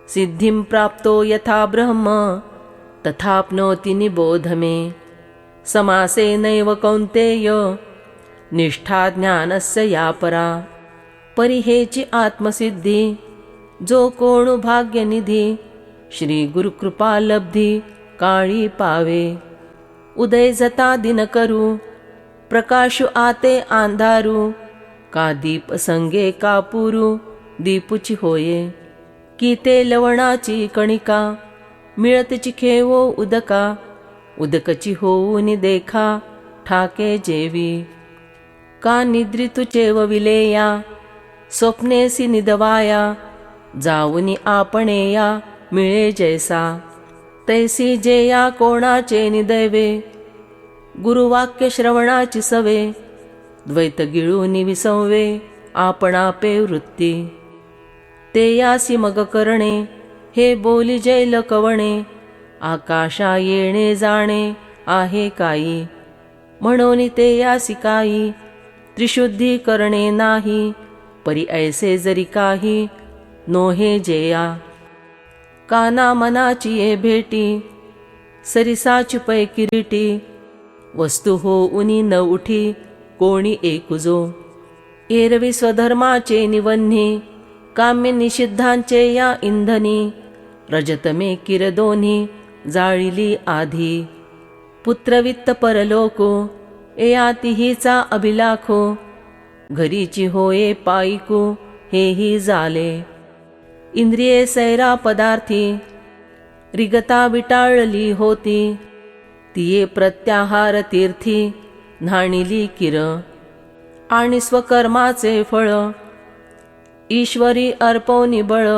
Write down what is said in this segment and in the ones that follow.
सिद्धिं प्राप्तो यथा ब्रह्म तथाप्नोति निबोध मे। समासेनैव कौन्तेय निष्ठा ज्ञानस्य या परा। परिहेची आत्मसिद्धी जो कोणु भाग्यनिधी। श्री गुरुकृपा लब्धी काळी पावे। उदय जता दिन करू प्रकाशु आते अंधारू। का दीप संगे कापुरू दीपुची होये। की ते लवणाची कणिका मिळतची खेवो उदका। उदकची होऊनी देखा ठाके जेवी। का निद्रितु चेवविलेया स्वप्नेसी निदवाया। जाऊनी आपणेया मिळे जैसा। तैसी जेया कोणाचे निदैवे गुरुवाक्य श्रवणाची सवे। द्वैत गिळूनी विसंवे आपणापे वृत्ती। ते यासी मग करणे हे बोली जैल कवणे। आकाशा येणे जाणे आहे काई म्हणून ते यासी काई। त्रिशुद्धी करणे नाही परी ऐसे जरी काही नोहे जेया। काना मनाची ये भेटी सरिसाची पै किरीटी। वस्तू होऊनी न उठी कोणी एकुजो। एरवी स्वधर्माचे निवन्ही काम्य निषिद्धांचे या इंधनी। रजतमे किर दोन्ही जाळिली आधी। पुत्रवित्त परलोको एयाती हिचा अभिलाखो। घरीची होये पाईको हेही झाले। इंद्रिये सैरा पदार्थी रिगता विटाळली होती। तिये प्रत्याहार तीर्थी न्हाणिली किर। आणि स्वकर्माचे फळ ईश्वरी अर्पवनी बळ।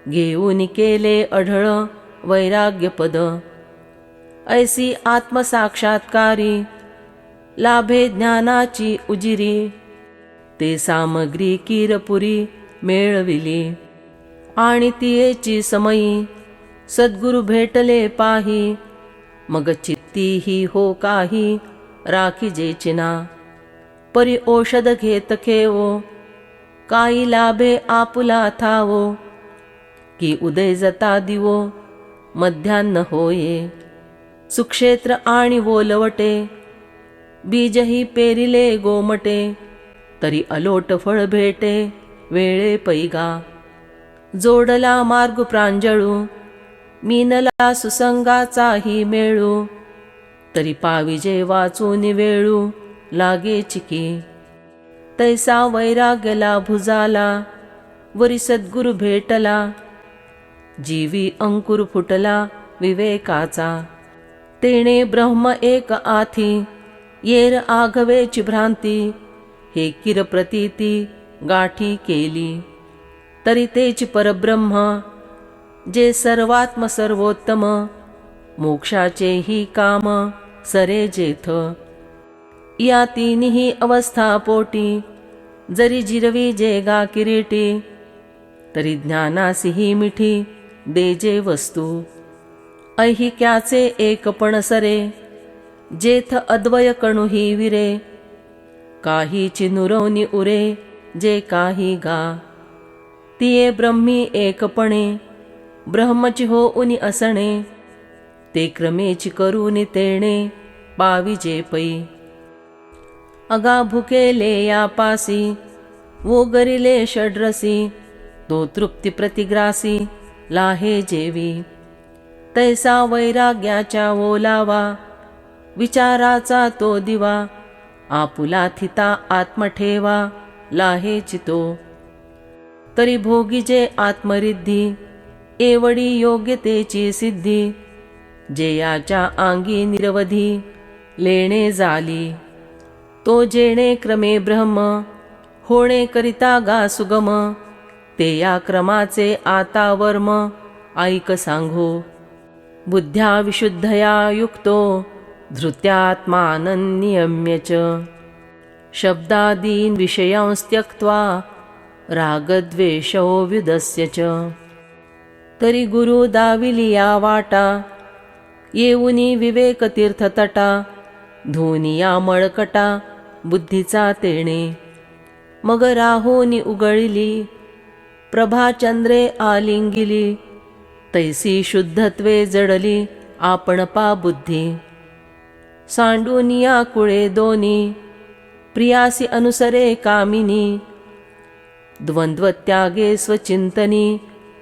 घेऊन केले अढळ वैराग्यपद। ऐसी आत्मसाक्षात्कारी लाभे ज्ञानाची उजिरी। ते सामग्री किरपुरी मेळविली। आणि तियेची समयी सद्गुरु भेटले पाही। मग चित्ती ही हो काही राखी जेचिना। परी औषध घेत खेवो काही लाभे आपुला थावो। की उदय जता दिवो मध्यान्न होये। सुक्षेत्र आणि वोलवटे बीजही पेरिले गोमटे। तरी अलोट फळ भेटे वेळे पैगा। जोडला मार्ग प्रांजळू मीनला सुसंगाचाही मेळू। तरी पाविजे वाचून वेळू लागे चिकी। तैसा वैराग्यला भुजाला वरी सद्गुरु भेटला। जीवी अंकुर फुटला विवेकाचा। तेणे ब्रह्म एक आथी येर आघवेची भ्रांती। हे किर प्रतीती गाठी केली तरी तेच परब्रह्म। जे सर्वात्म सर्वोत्तम मोक्षाचे ही काम सरे जेथ। या तिन्ही अवस्था पोटी जरी जिरवी जेगा किरीटी। तरी ज्ञानासीही मिठी देजे वस्तू। ऐहिक्याचे एकपण सरे जेथ अद्वय कणुही विरे। काही चिनुरवनी उरे जे काही गा। तिये ब्रह्मी एकपणे ब्रह्मची होऊनी असणे। ते क्रमेची करूनी तेणे पाविजे पै। अगा भुकेले या पासी वो गरिले षड्रसी। तो तृप्ती प्रतिग्रासी लाहे जेवी। तैसा वैराग्याच्या ओलावा विचाराचा तो दिवा। आपुला थिता आत्मठेवा लाहे चितो। तरी भोगीजे आत्मरिद्धी एवढी योग्यतेची सिद्धी। जेयाच्या अंगी निरवधी लेणे झाली। तो जेणे क्रमे ब्रह्म होणे करिता गा सुगम। ते या क्रमाचे आता वर्म ऐक सांगो। बुद्ध्या विशुद्धया युक्तो धृत्यात्मानन्नियम्य च। शब्दादीन विषयांस्त्यक्त्वा रागद्वेषो व्युदस्य च। तरी गुरु दाविलिया वाटा येऊनी विवेक तीर्थतटा। धुनिया मळकटा बुद्धीचा तेणे मग राहोनी उगळली। प्रभाचंद्रे आलिंगिली, तैसी शुद्धत्वे जडली आपण पा बुद्धी. सांडूनिया कुळे दोनी, प्रियासी अनुसरे कामिनी. द्वंद्व त्यागे स्वचिंतनी,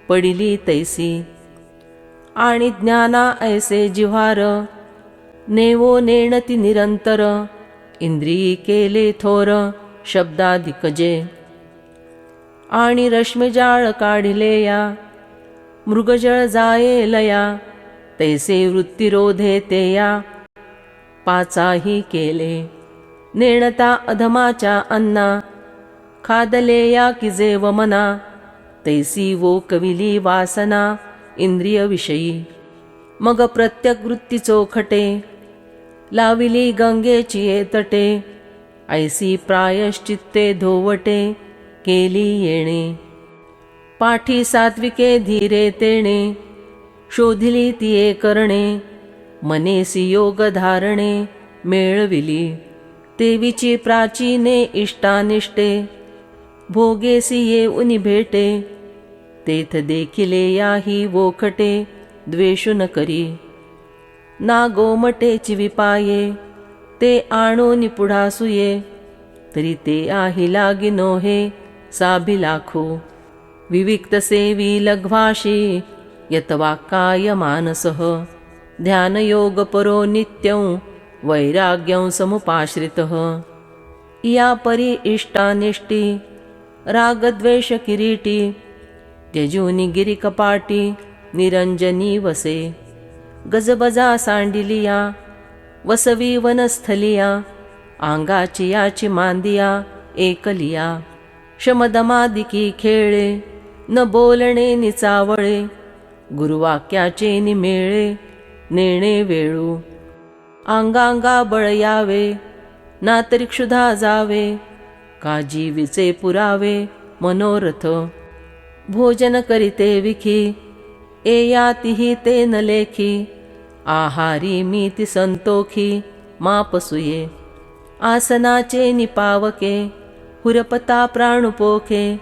पडिली तैसी. आणि ज्ञाना ऐसे जिव्हार, नेवो नेणती निरंतर. इंद्रियी केले थोर, शब्दाधिकजे. आणि रश्मिजाळ काढिले या, मृगजळ जाये लया. तैसे वृत्तिरोधे ते या, पाचाही केले. नेणता अधमाच्या अन्ना, खादले या किजे वमना. तैसी वो कविली वासना, इंद्रिय विषयी. मग प्रत्यक वृत्ती चोखटे, लाविली गंगेची ये तटे. ऐसी प्रायश्चित्ते धोवटे, केली येणे. पाठी सात्विके धीरे तेणे, शोधिली तिये करणे. मनेसी योग धारणे, मेळविली. तेवीची प्राचीने इष्टानिष्टे, भोगेसी ये उनी भेटे. तेथ देखिले याही वोखटे, द्वेषु न करी. ना गोमटेची विपाये, ते आणोनी पुढासूये. तरी ते आही लागी नोहे, साभिलाखो. विविक्त सेवी लघ्वाशी, यतवाक्काय मानसः. ध्यानयोग परो नित्यं, वैराग्यं समुपाश्रितः. या परी इष्टानिष्टी, रागद्वेष किरीटी. त्यजूनि गिरिकपाटी, निरंजनी वसे. गजबजा सांडिलिया, वसवी वनस्थलिया. आंगाची याची मांदिया, एकलिया. शमदमादिकी खेळे, न बोलणे निचावळे. गुरुवाक्याचे निमेळे, नेणे वेळू. अंगांगा बळ यावे, नातरी क्षुधा जावे. काजीविचे पुरावे, मनोरथ. भोजन करिते विखी, एयातिही ते न लेखी. आहारी मीति संतोखी, मापसुये. आसनाचे निपावके, हुरपता प्राणुपोखे.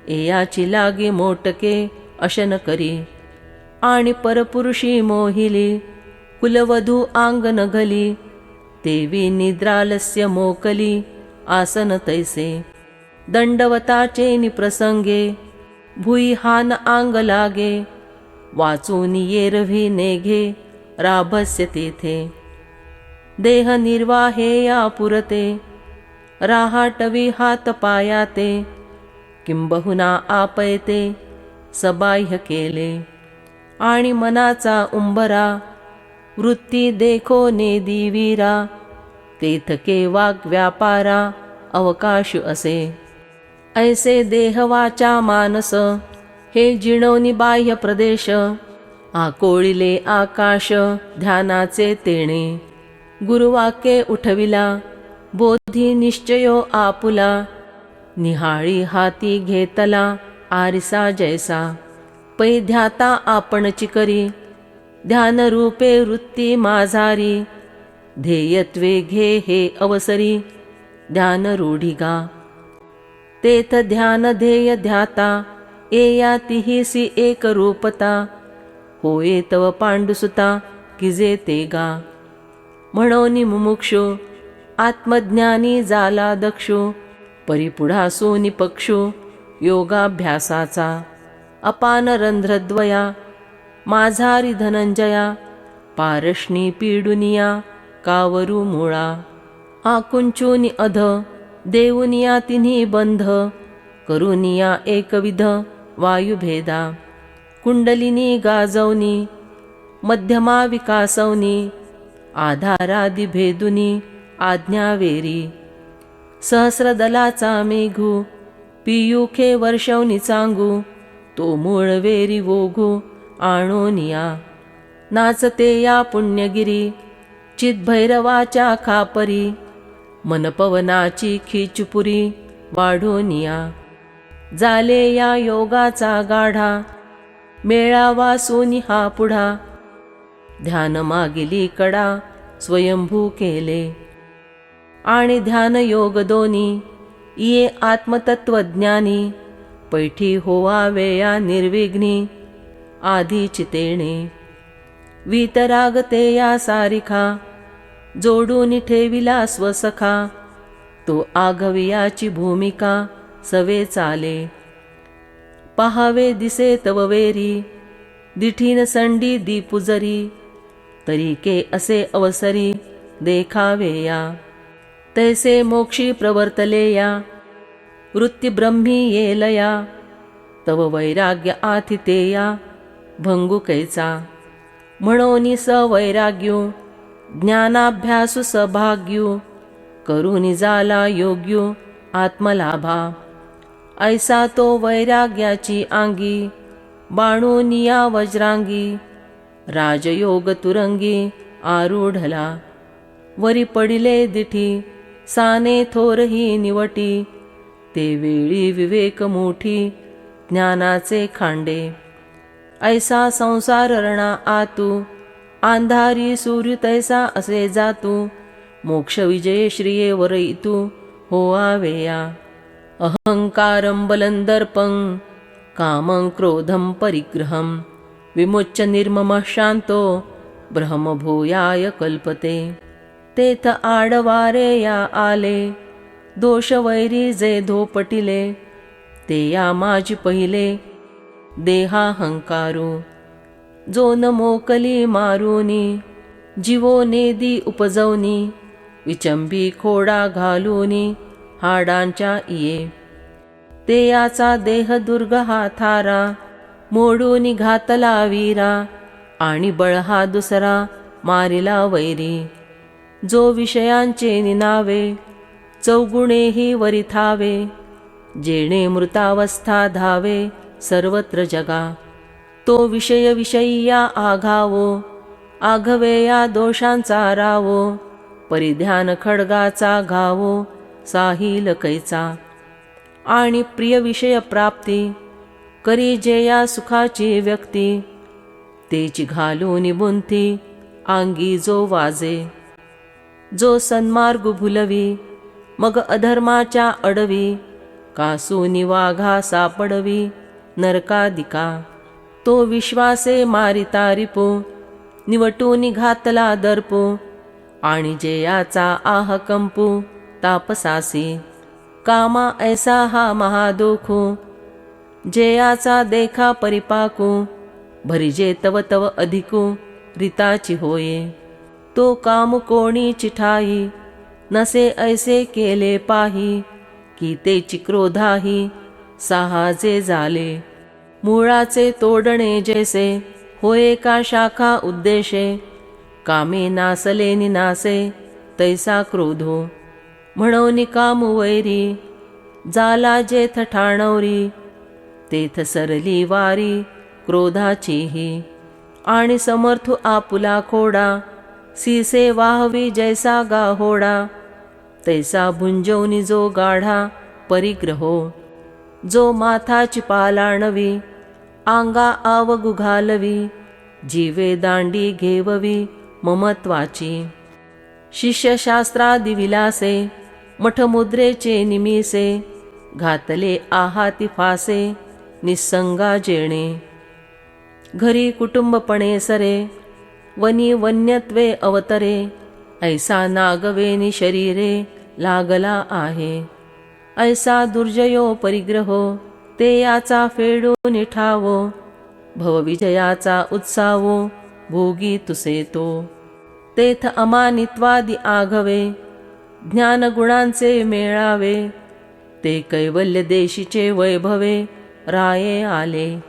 एयाची लागे मोटके, अशन करी. आणि परपुरुषी मोहिली, कुलवधू आंग नघली. देवी निद्रालस्य मोकली, आसन तैसे. दंडवताचे निप्रसंगे, भुई हान आंग लागे. वाचून येरवी नेघे, राभस्य तेथे. देह निर्वाहे या पुरते, राहाटवी हात पायाते. किंबहुना आपयते, सबाह्य केले. आणि मनाचा उंबरा, वृत्ती देखो नेदिवीरा. तेथके वाग व्यापारा, अवकाश असे. ऐसे देहवाचा मानस, हे जिणोनी बाह्य प्रदेश. आकोळिले आकाश, ध्यानाचे तेणे. गुरुवाक्ये उठविला, बोधी निश्चयो आपुला. निहाळी हाती घेतला, आरिसा जैसा. पै ध्याता आपणची करी, ध्यानरूपे वृत्ती माझारी. ध्येयत्वे घे हे अवसरी, ध्यान रूढिगा. तेथ ध्यान ध्येय ध्याता, एयातिहिसी एक रूपता. होये तव पांडुसुता, किजे ते गा. म्हणोनी मुमुक्षु, आत्मज्ञानी जाला दक्षु. परिपुढासो निपक्षु, योगाभ्यासाचा. अपान रंध्रद्वया, माझारी धनंजया. पारशनी पीडुनिया, कावरू मुळा. आकुंचूनि अध, देऊनिया तिन्ही बंध. करुनिया एकविध, वायुभेदा. कुंडलिनी गाजवनी, मध्यमा विकासवनी. आधारादि भेदुनी, आज्ञावेरी. सहस्रदलाचा मेघू, पियुखे वर्षवनी चांगू. तो मूळ वेरी वोघू, आणोनिया. नाचते या पुण्यगिरी, चिद्भैरवाच्या खापरी. मनपवनाची खिचपुरी, वाढोनिया. जाले या योगाचा गाढा, मेळावा सोनी हा पुढा. ध्यान मागिली कडा, स्वयंभू केले. आणि ध्यान योग दोनी, ये आत्मतत्वज्ञानी. पैठी होवावे या निर्विघ्नी आधी चितेणे. वीतरागते या सारिखा जोडून ठेविला स्वसखा. तो आघवियाची भूमिका सवे चाले. पहावे दिसे तव वेरी दिठीन संडी दीपुजरी. तरीके असे अवसरी देखावे या. तैसे मोक्षी प्रवर्तले या वृत्ती ब्रह्मी येलया. तव वैराग्य आथितेया भंगू कैचा. म्हणोनी सवैराग्यो ज्ञानाभ्यासु सभाग्यो. करुनी जाला योग्यो आत्मलाभा. ऐसा तो वैराग्याची आंगी बाणोनिया वज्रांगी. राजयोग तुरंगी आरूढला. वरी पडिले दिठी साने थोरही निवटी. ते वेळी विवेक मोठी ज्ञानाचे खांडे. ऐसा संसार रणा आतू अंधारी सूर्य तैसा असे जातू. मोक्ष विजय श्रिये वरयितू होआवेया. अहंकारं बलं दर्पं कामं क्रोधं परिग्रहं. विमुच्य निर्ममः शांतो ब्रह्मभूयाय कल्पते. तेथ आडवारे या आले दोष वैरी जे धोपटिले. ते या माझी पहिले देहाहंकारू. जो न मोकली मारूनी जीवो नेदी उपजवनी. विचंबी खोडा घालूनी हाडांच्या इये. ते याचा देह दुर्ग हा थारा मोडूनी घातला वीरा. आणि बळ हा दुसरा मारिला वैरी. जो विषयांचे निनावे चौगुणेही वरिथावे. जेणे मृतावस्था धावे सर्वत्र जगा. तो विषय विषयीया आघावो आघवे या दोषांचा रावो. परिध्यान खड्गाचा घावो साहिल कैचा. आणि प्रिय विषय प्राप्ती करी जे या सुखाची व्यक्ती. तेची घालून बुंथी आंगी जो वाजे. जो सन्मार्ग भुलवी मग अधर्माच्या अडवी. कासूनी वाघा सापडवी नरकादिका. तो विश्वासे मारिता रिपो निवटून घातला दर्पो. आणि जे याचा आह कंपू तापसासी. कामा ऐसा हा महादोखो जे याचा देखा परिपाकू. भरिजे तव तव अधिकू रिताची होये. तो काम कोणी चिठाई नसे ऐसे केले पाही. की तेची क्रोधाही साहाजे झाले. मुळाचे तोडणे जैसे होय का शाखा उद्देशे. कामे नासले निनासे तैसा क्रोधो. म्हणून काम वैरी जाला जेथ ठाणवरी. तेथ सरली वारी क्रोधाचीही. आणि समर्थू आपुला खोडा सीसे वाहवी जैसा गाहोडा. तैसा भुंजवनी जो गाढा परिग्रहो. जो माथाची पालाणवी आंगा आवगु घालवी. जीवे दांडी घेववी ममत्वाची. शिष्यशास्त्रादि विलासे मठमुद्रेचे निमिसे. घातले आहाती फासे निसंगा जेणे. घरी कुटुंबपणे सरे वनी वन्यत्वे अवतरे. ऐसा नागवेनी शरीरे लागला आहे. ऐसा दुर्जयो परिग्रहो ते याचा फेडून ठावो. भवविजयाचा उत्सावो भोगी तुसे तो. तेथ अमानित्वादी आघवे ज्ञानगुणांचे मेळावे. ते कैवल्य देशीचे वैभवे राये आले.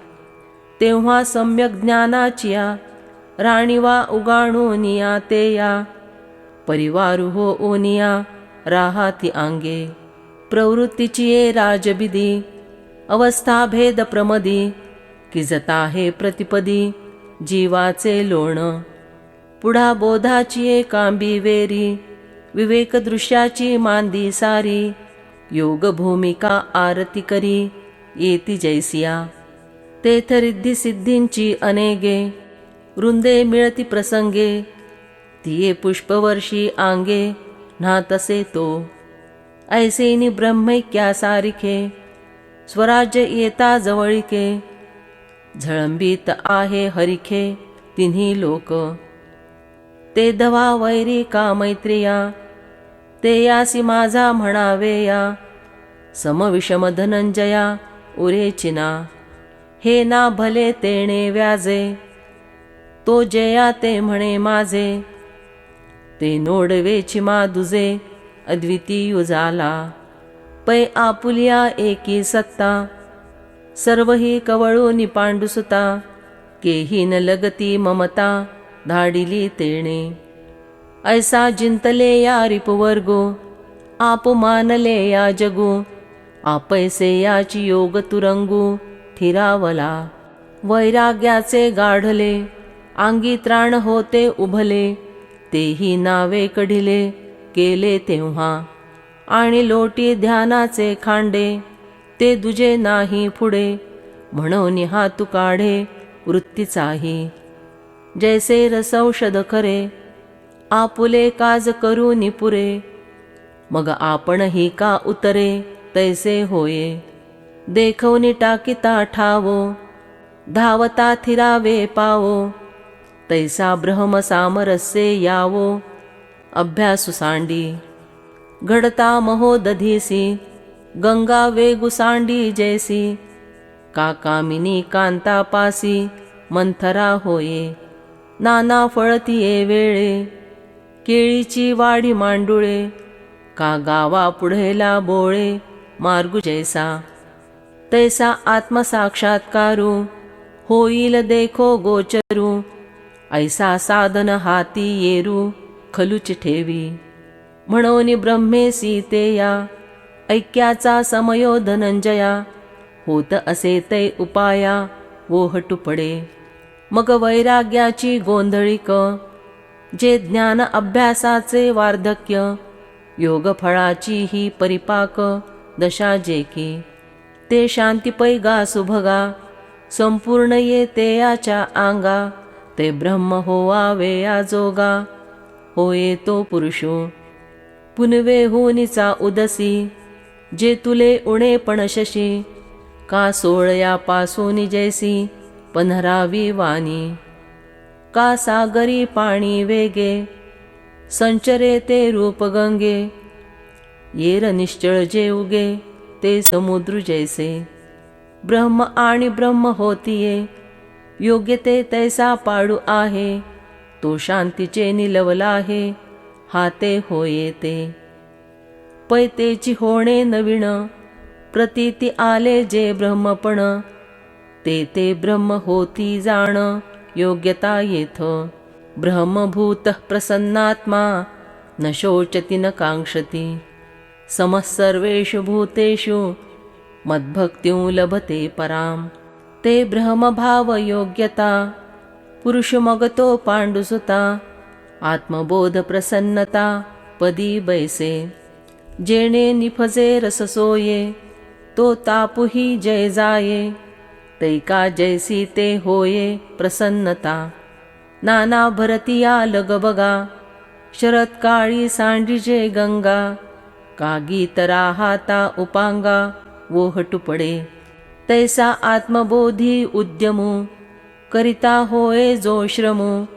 तेव्हा सम्यक ज्ञानाचिया राणीवा उगाणूनिया ते या. परिवारु हो ओनिया राहाती आंगे. प्रवृत्तीची राजबिदी अवस्था भेद प्रमदी. की जता हे प्रतिपदी जीवाचे लोण. पुढा बोधाची कांबी वेरी विवेक दृश्याची मांदी सारी. योग भूमिका आरती करी येती जैसिया. तेथ रिद्धी सिद्धींची अनेगे वृंदे मिळती प्रसंगे. तिये पुष्पवर्षी आंगे ना तसे तो. ऐसेनी ब्रह्मैक्या सारिखे स्वराज्य येता जवळिके, झळंबीत आहे हरिखे तिन्ही लोक. ते धवा वैरी का मैत्रिया, ते यासी माझा म्हणावेया. समविषम धनंजया उरेचिना, हे ना भले तेणे व्याजे. तो जया ते म्हणे माझे, ते नोडवेची मा दुजे अद्वितीय झाला. पै आपुलिया एकी सत्ता, सर्वही कवळूनी पांडुसुता. केही न लगती ममता धाडिली तेणे. ऐसा जिंतले या रिपुवर्गो, आप मानले या जगू. आपैसे याची योग तुरंगू ठिरावला. वैराग्याचे गाढले, अंगी त्राण होते उभले. तेही नावे कढिले केले तेव्हा, आणि लोटी ध्यानाचे खांडे. ते दुजे नाही पुढे, म्हणून हातू काढे वृत्तीचाही. जैसे रसौषध खरे, आपुले काज करू निपुरे. मग आपणही का उतरे तैसे होये. देखवनी टाकिता ठावो, धावता थिरावे पावो. तैसा ब्रह्म सामरस्ये यावो अभ्यासु सांडी. घडता महोदधीसी, गंगा वेगु सांडी जैसी. का कामिनी कांतापासी मंथरा होये. नाना फळतिये वेळे, केळीची वाडी मांडुळे. का गावा पुढेला बोळे मार्गु जैसा. तैसा आत्मसाक्षात्कारू, होईल देखो गोचरू. ऐसा साधन हाती येरू खलुच ठेवी. म्हणून ब्रह्मेसी ते या, ऐक्याचा समयो धनंजया. होत असे तै उपाया वो हटू पडे. मग वैराग्याची गोंधळीक, जे ज्ञान अभ्यासाचे वार्धक्य. योगफळाची ही परिपाक दशा जेकी. ते शांतिपै गा सुभगा, संपूर्ण येते याच्या आंगा. ते ब्रह्म होवावे या जोगा, होये तो पुरुषो. पुनवे होनीचा उदसी, जे तुले उणे पण शशी. का सोळया पासूनी जैसी पंधरावी वाणी. का सागरी पाणी वेगे, संचरे ते रूप गंगे. येर निश्चळ जे उगे, ते समुद्र जैसे. ब्रह्म आणि ब्रह्म होतीये, योग्य ते तैसा पाडू आहे. तो शांतीचे निलवला आहे, हाते होये ते. पैतेची होणे नवीन, प्रतीती आले जे ब्रह्मपण. ते ब्रह्म होती जाण, योग्यता येथ. ब्रह्मभूत प्रसन्नात्मा, न शोचति न कांक्षति. समः सर्वेषु भूतेषु, मद्भक्तिं लभते पराम. ते ब्रह्मभाव योग्यता, पुरुष मगतो पांडुसुता. आत्मबोध प्रसन्नता पदी बैसे. जेणे निफजे रससोये, तो तापुही जय जाये. तैका जैसी ते होये प्रसन्नता. नाना भरतिया लगबगा, शरत्काळी सांडिजे गंगा. का गीत राहाता उपांगा, वो हटू पडे. तैसा आत्मबोधी उद्यमो, करिता होय जो श्रमो.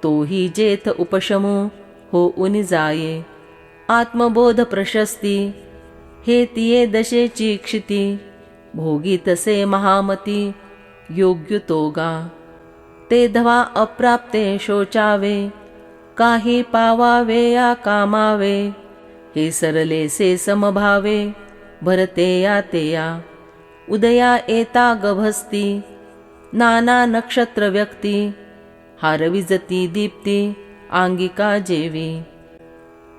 तोही जेथ उपशमो होऊन जाये. आत्मबोध प्रशस्ती, हे तिये दशेची क्षिती. भोगी तसे महामती, योग्य तोगा. ते धवा अप्राप्ते शोचावे, काही पावावे या कामावे. हे सरले से समभावे, भरते या तेया. उदया येता गभस्ती, नाना नक्षत्र व्यक्ती. हारविजती दीप्ती, आंगिका जेवी.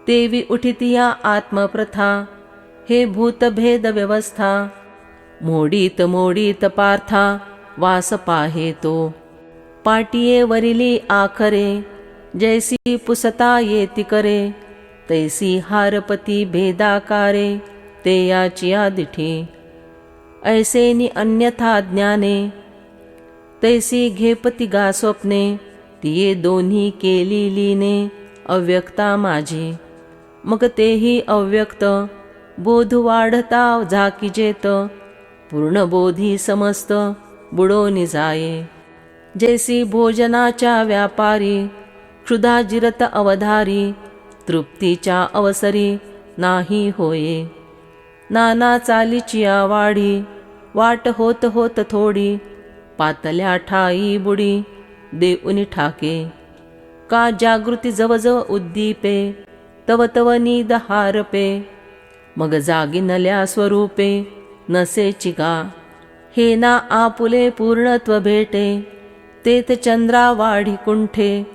तेवी उठितिया आत्मप्रथा, हे भूतभेद व्यवस्था. मोडीत मोडीत पार्था, वास पाहे तो. पाटिये वरिली आखरे, जैसी पुसता येती करे. तैसी हारपती भेदाकारे, ते याचिया दिठी. ऐसेनी अन्यथा ज्ञाने, तैसी घेपती गा स्वप्ने. तिये दोन्ही केली लीने, अव्यक्ता माझी. मग तेही अव्यक्त, बोध वाढता झाकीजेत. पूर्णबोधी समस्त बुडोनी जाये. जैसी भोजनाच्या व्यापारी क्षुधा जिरत अवधारी, तृप्तीच्या अवसरी नाही होये. नाना चालीची वाढी वाट होत होत थोडी, पातल्या ठाई बुडी देऊनी ठाके. का जागृती जवजव उद्दीपे, तव तव नीद हारपे. मग जागी नल्या स्वरूपे नसेची गा. हे ना आपुले पूर्णत्व भेटे, तेथ चंद्रा वाढी कुंठे.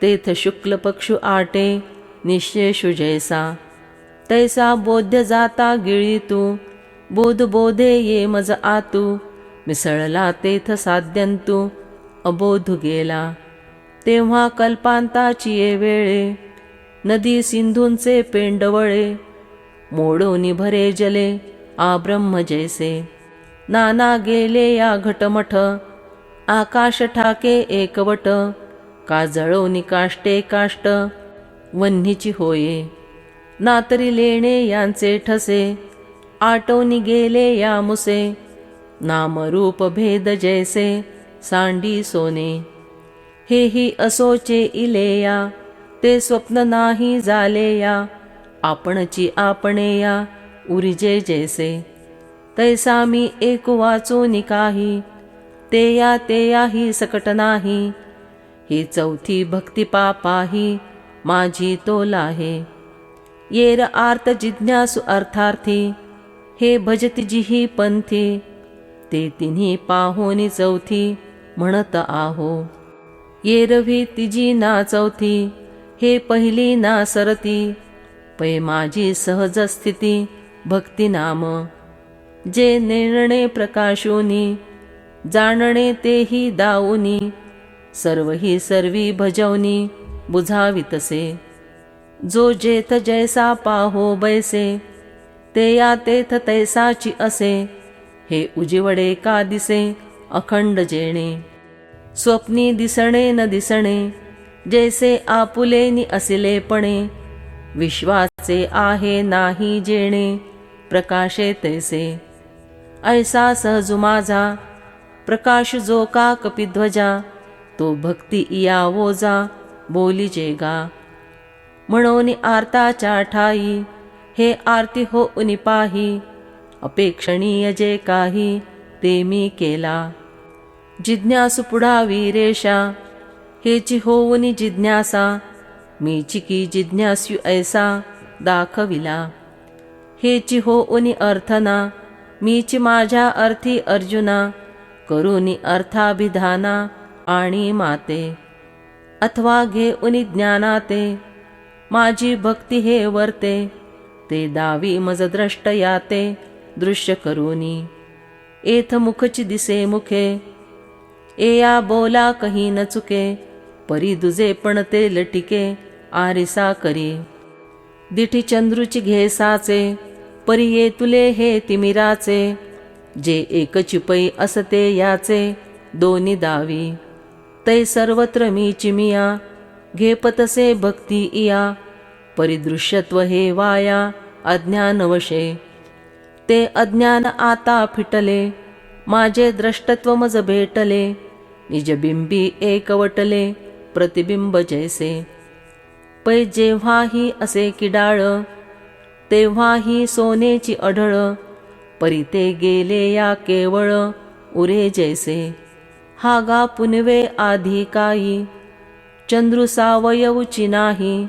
तेथ शुक्ल पक्षु आटे निशेषु जैसा. तैसा बोध्य जाता गिळीतू, बोध बोधे ये मज आतू. मिसळला तेथ साध्यंतू अबोध गेला. तेव्हा कल्पांताची ये वेळे, नदी सिंधूंचे पेंडवळे. मोडोनी भरे जले आ ब्रह्म जैसे. नाना गेले या घटमठ, आकाश ठाके एकवट. का जळोनी काष्टे काष्ट वन्हीची होये. ना तरी लेणे यांचे ठसे, आटोनी गेले या मुसे. नामरूप भेद जैसे सांडी सोने. हे ही असोचे इलेया, ते स्वप्न नाही झालेया. आपणची आपणेया उरिजे जैसे. तैसा मी एक वाचूनी काही, तेया ही सकट नाही. ही चौथी भक्ती पापाही माझी तोलाहे. येर आर्त जिज्ञासु अर्थार्थी, हे भजती जिही पंथी. ते तिन्ही पाहोनी चौथी म्हणत आहो. येरवी तिजी ना चौथी, हे पहिली ना सरती. पै माझी सहज स्थिती भक्ती नाम. जे निर्णय प्रकाशोनी, जाणणे तेही दाऊनी. सर्व ही सर्वी भजवनी बुझावितसे. जो जेथ जैसा पाहो बैसे, ते या तेथ तैसाची असे. हे उजिवडे का दिसे अखंड जेणे. स्वप्नी दिसणे न दिसणे, जैसे आपुलेनी असिलेपणे. विश्वाचे आहे नाही जेणे, प्रकाशे तैसे. ऐसा सहजु माझा प्रकाश जो का कपिध्वजा. तो भक्ती इया वोजा बोलीजे गा. म्हणून आर्ताच्या ठाई, हे आरती हो उनिपाही. अपेक्षणीय जे काही ते मी केला. जिज्ञासु पुढावी रेषा, हेची होऊनी जिज्ञासा. मीची की जिज्ञास्यु ऐसा दाखविला. हेची होऊनी अर्थना, मीची माझ्या अर्थी अर्जुना. करूनी अर्थाभिधाना आणि माते. अथवा घेऊनी ज्ञानाते, माझी भक्ती हे वर्ते. ते दावी मज द्रष्ट याते दृश्य करूनी. एथ मुखची दिसे मुखे, एया बोला कही न चुके. परी दुजे पण ते लटिके आरिसा करी. दिठी चंद्रुची घे साचे, परी ये तुले हे तिमिराचे. जे एकची पै असते याचे दोन्ही दावी. तै सर्वत्र मी चिमिया, घेपतसे भक्ती इया. परिदृश्यत्व हे वाया अज्ञानवशे. ते अज्ञान आता फिटले, माझे द्रष्टत्व मज भेटले. निजबिंबी एकवटले प्रतिबिंब जैसे. पै जेव्हाही असे किडाळ, तेव्हाही सोनेची अढळ. परी ते गेले या केवळ उरे जैसे. हा गा पुनवे आधी काही, चंद्रू सावयवची नाही.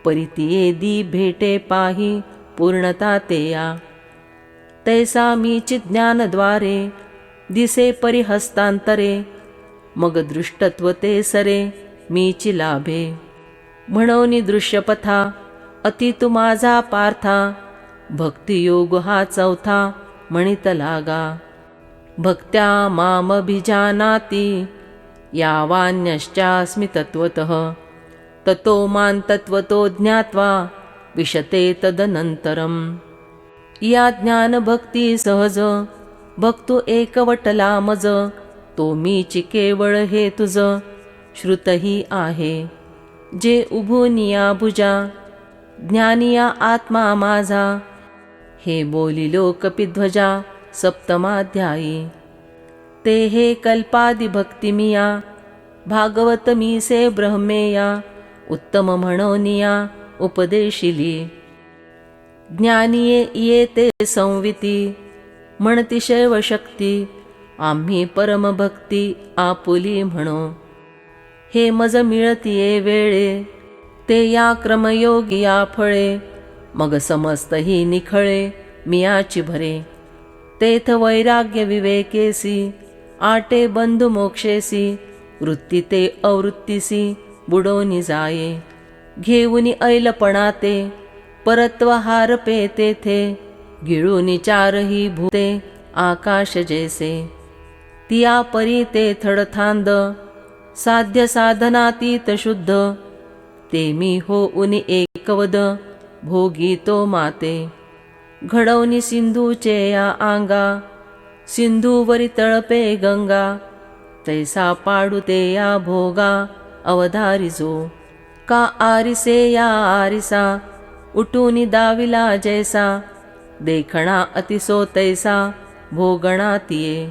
परितिये दी भेटे पाही पूर्णता तेया. तैसा मीची ज्ञानद्वारे दिसे परिहस्तांतरे. मग दृष्टत्व ते सरे मीची लाभे. म्हणून दृश्यपथा अति तु माझा पार्था. भक्तियोग हा चौथा म्हणित लागा. भक्त्या मामभिजानाति यावान्यश्चास्मि तत्त्वतः. ततो मां तत्त्वतो ज्ञात्वा विशते तदनंतरम. या ज्ञानभक्ती सहज भक्तु एकवटला मज. तो मीची केवळ हे तुझ श्रुतही आहे. जे उभुनिया भुजा ज्ञानिया आत्मा माझा. हे बोलिलो कपिध्वजा सप्तमाध्यायी। ते हे कल्पादि भक्तिमिया भागवत मी से ब्रह्मेया उत्तम म्हणोनिया उपदेशिली। ज्ञानिये येते संविती म्हणती शैवशक्ती आम्ही परमभक्ती आपुली म्हणो। हे मज मिळतिये वेळे ते या क्रमयोगी या फळे मग समस्त ही निखळे मियाची भरे। तेथ वैराग्य विवेकेसी आटे बंधु मोक्षेसी वृत्ती ते अवृत्तीसी बुडोनी जाये। घेऊनी ऐलपणाते परत्व हारपे तेथे गिळूनी चारही भूते आकाश जैसे। तिया परी ते थडथांद साध्य साधनातीत शुद्ध ते मी हो उनी एकवद भोगी तो माते। घडवनी सिंधूचे या आंगा सिंधूवरी तळपे गंगा तैसा पाडू ते या भोगा अवधारिजो। का आरिसे या आरिसा उठूनी दाविला जैसा देखणा अतिसो तैसा भोगणा तिये।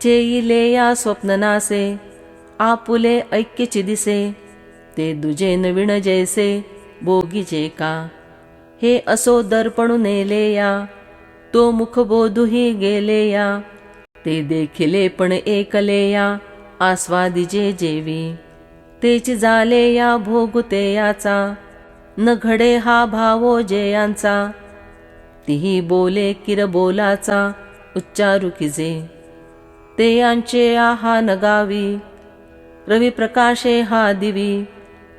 चेईले या स्वप्ननासे आपुले ऐक्यची दिसे ते दुजे नवीन जैसे भोगीचे का। हे असो दर्पणू नेले या तो मुख बोधूही गेले या ते देखिले पण एकले या आस्वादिजे जेवी। तेची झाले या भोगुते याचा न घडे हा भावो जेयांचा। तिही बोले किर बोलाचा उच्चारू किजे ते यांचे आहा नगावी। रवी प्रकाशे हा दिवी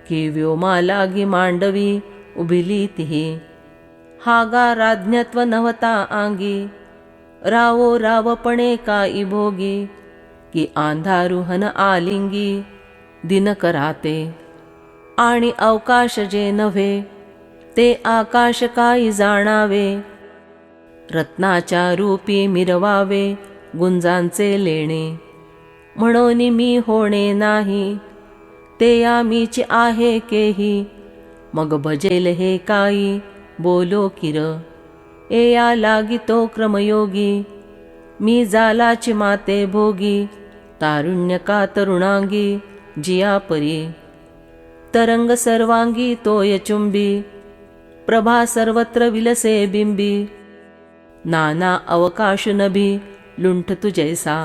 की व्योमा लागी मांडवी उभिली तिही। हागा राज्ञत्व नव्हता आंगी रावो रावपणे काई भोगी की आंधारुहन आलिंगी दिन कराते। आणि अवकाश जे नव्हे ते आकाश काही जाणावे रत्नाच्या रूपी मिरवावे गुंजांचे लेणे। म्हणून मी होणे नाही ते या मीची आहे केही मग भजेल हे काही बोलो किर। एया लागितो क्रमयोगी मी जालाची माते भोगी तारुण्य का तरुणांगी जिया परी। तरंग सर्वांगी तोय चुंबी प्रभा सर्वत्र विलसे बिंबी। नाना अवकाश नभी लुंठ तु जैसा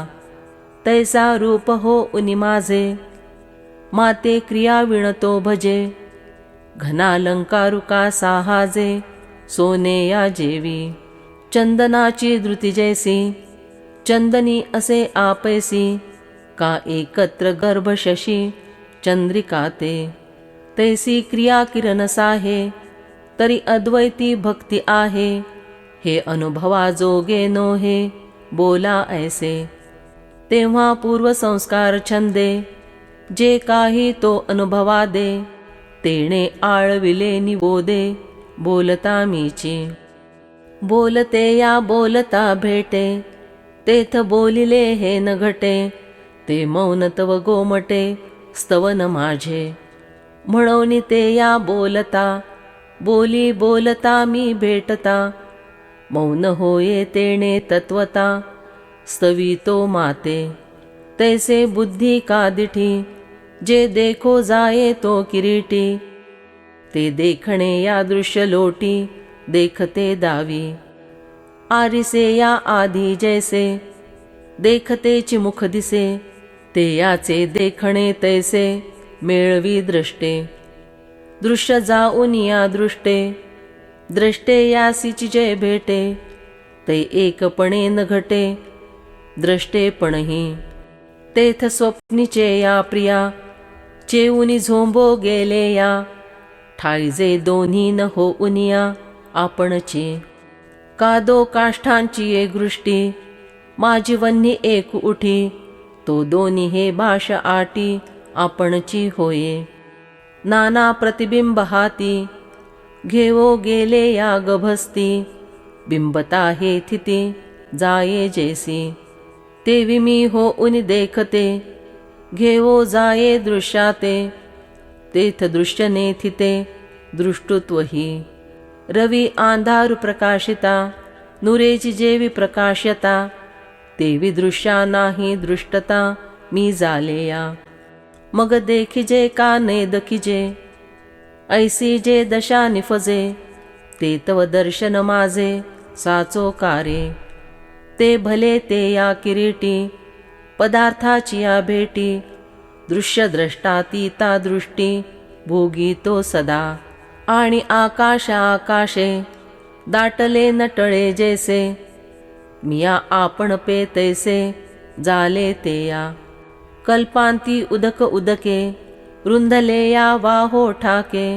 तैसा रूप हो उनी माझे। माते क्रिया विणतो भजे घनालंकारू का साहाजे सोने या जेवी। चंदनाची धृती जैसी चंदनी असे आपैसी का एकत्र गर्भ शशी चंद्रिकाते। तैसी क्रिया किरण साहे तरी अद्वैती भक्ती आहे। हे अनुभवा जोगे नोहे बोला ऐसे। तेव्हा पूर्व संस्कार छंदे जे काही तो अनुभवा दे तेणे आळविले निवोदे बोलता मीची। बोलते या बोलता भेटे तेथ बोलिले हे न घटे ते मौन तव गोमटे स्तवन माझे। म्हणून ते या बोलता बोली बोलता मी भेटता मौन होये तेणे तत्वता स्तवितो माते। तैसे बुद्धी का दिठी जे देखो जाये तो किरीटी ते देखणे या दृश्य लोटी देखते दावी। आरिसे या आधी जैसे देखतेची मुख दिसे ते याचे देखणे तैसे मेळवी दृष्टे। दृश्य जाऊन या दृष्टे द्रष्टे यासीची जे भेटे ते एकपणे न घटे द्रष्टेपणही। तेथ स्वप्नीचे या प्रिया चेऊनी झोंबो गेले या ठाईजे दोन्ही न हो उनिया आपणची। कादो काष्ठांची ये दृष्टी माझी वन्नी एक उठी तो दोन्ही हे भाष आटी आपणची होये। नाना प्रतिबिंब हाती घेवो गेले या गभस्ती बिंबता हे थिती जाये जैसी। तेवी मी हो उनी देखते घेवो जाये दृश्याते तेथ दृश्य नेथिते दृष्टुत्व ही। रवी आंधारु प्रकाशिता नुरेची जेवी प्रकाश्यता तेवी दृश्या नाही दृष्टता मी झालेया मग देखिजे का ने दखिजे ऐसी जे दशा निफजे ते तव दर्शन माझे साचो कारे ते भले ते या किरीटी पदार्थाची या भेटी दृश्य द्रष्टातीता दृष्टी भोगी तो सदा आणि आकाशे दाटले नटळे जैसे मिया आपण पे तैसे जाले ते या कल्पांती उदक उदके रुंधले या वाहो ठाके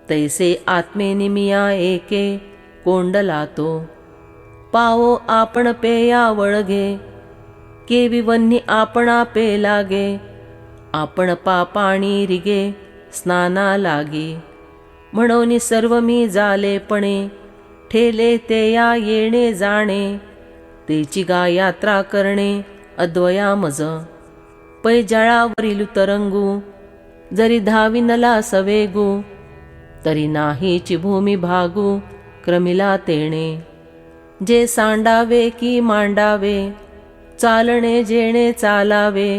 तैसे आत्मेनि मिया एके कोंडला तो पावो आपण पे या वळगे केवी वन्नी आपणा पे लागे आपण पापाणी रिगे स्नाना लागी म्हणून सर्व मी झालेपणे ठेले ते या येणे जाणे तेची गा यात्रा करणे अद्वया मज पै जळावरील तरंगू जरी धाविनला सवेगू तरी नाहीची भूमी भागू क्रमिला तेणे जे सांडावे की मांडावे चालणे जेणे चालावे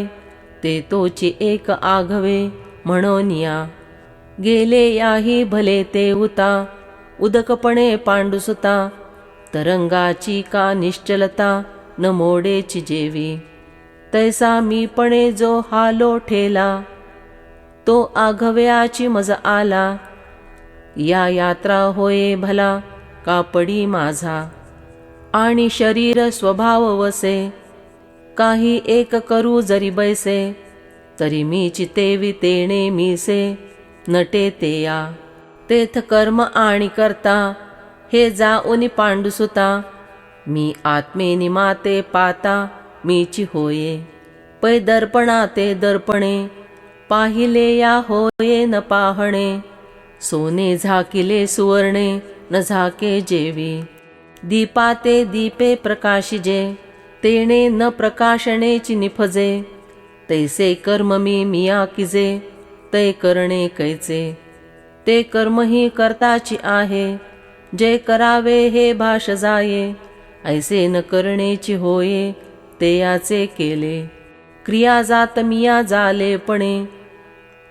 ते तोची एक आघवे म्हणोनिया गेले याही भले ते उता उदकपणे पांडुसुता तरंगाची का निश्चलता न मोडेची जेवी तैसा मीपणे जो हालो ठेला तो आघव्याची मज आला या यात्रा होये भला कापडी माझा आणि शरीर स्वभाव वसे काही एक करू जरी बैसे तरी मी चितेवी तेणे मीसे नटे ते या तेथ कर्म आणि करता हे जाऊनी पांडुसुता मी आत्मेनि माते पाता मीची होये पै दर्पणा ते दर्पणे पाहिले या होये न पाहणे सोने झाकिले सुवर्णे न झाके जेवी दीपा ते दीपे प्रकाशिजे तेणे न प्रकाशनेची निफजे तैसे कर्म मी मिया किजे तै करणे कैचे ते कर्म ही करताची आहे जे करावे हे भाष जाये ऐसे न करण्याची होये ते याचे केले क्रिया जात मिया जालेपणे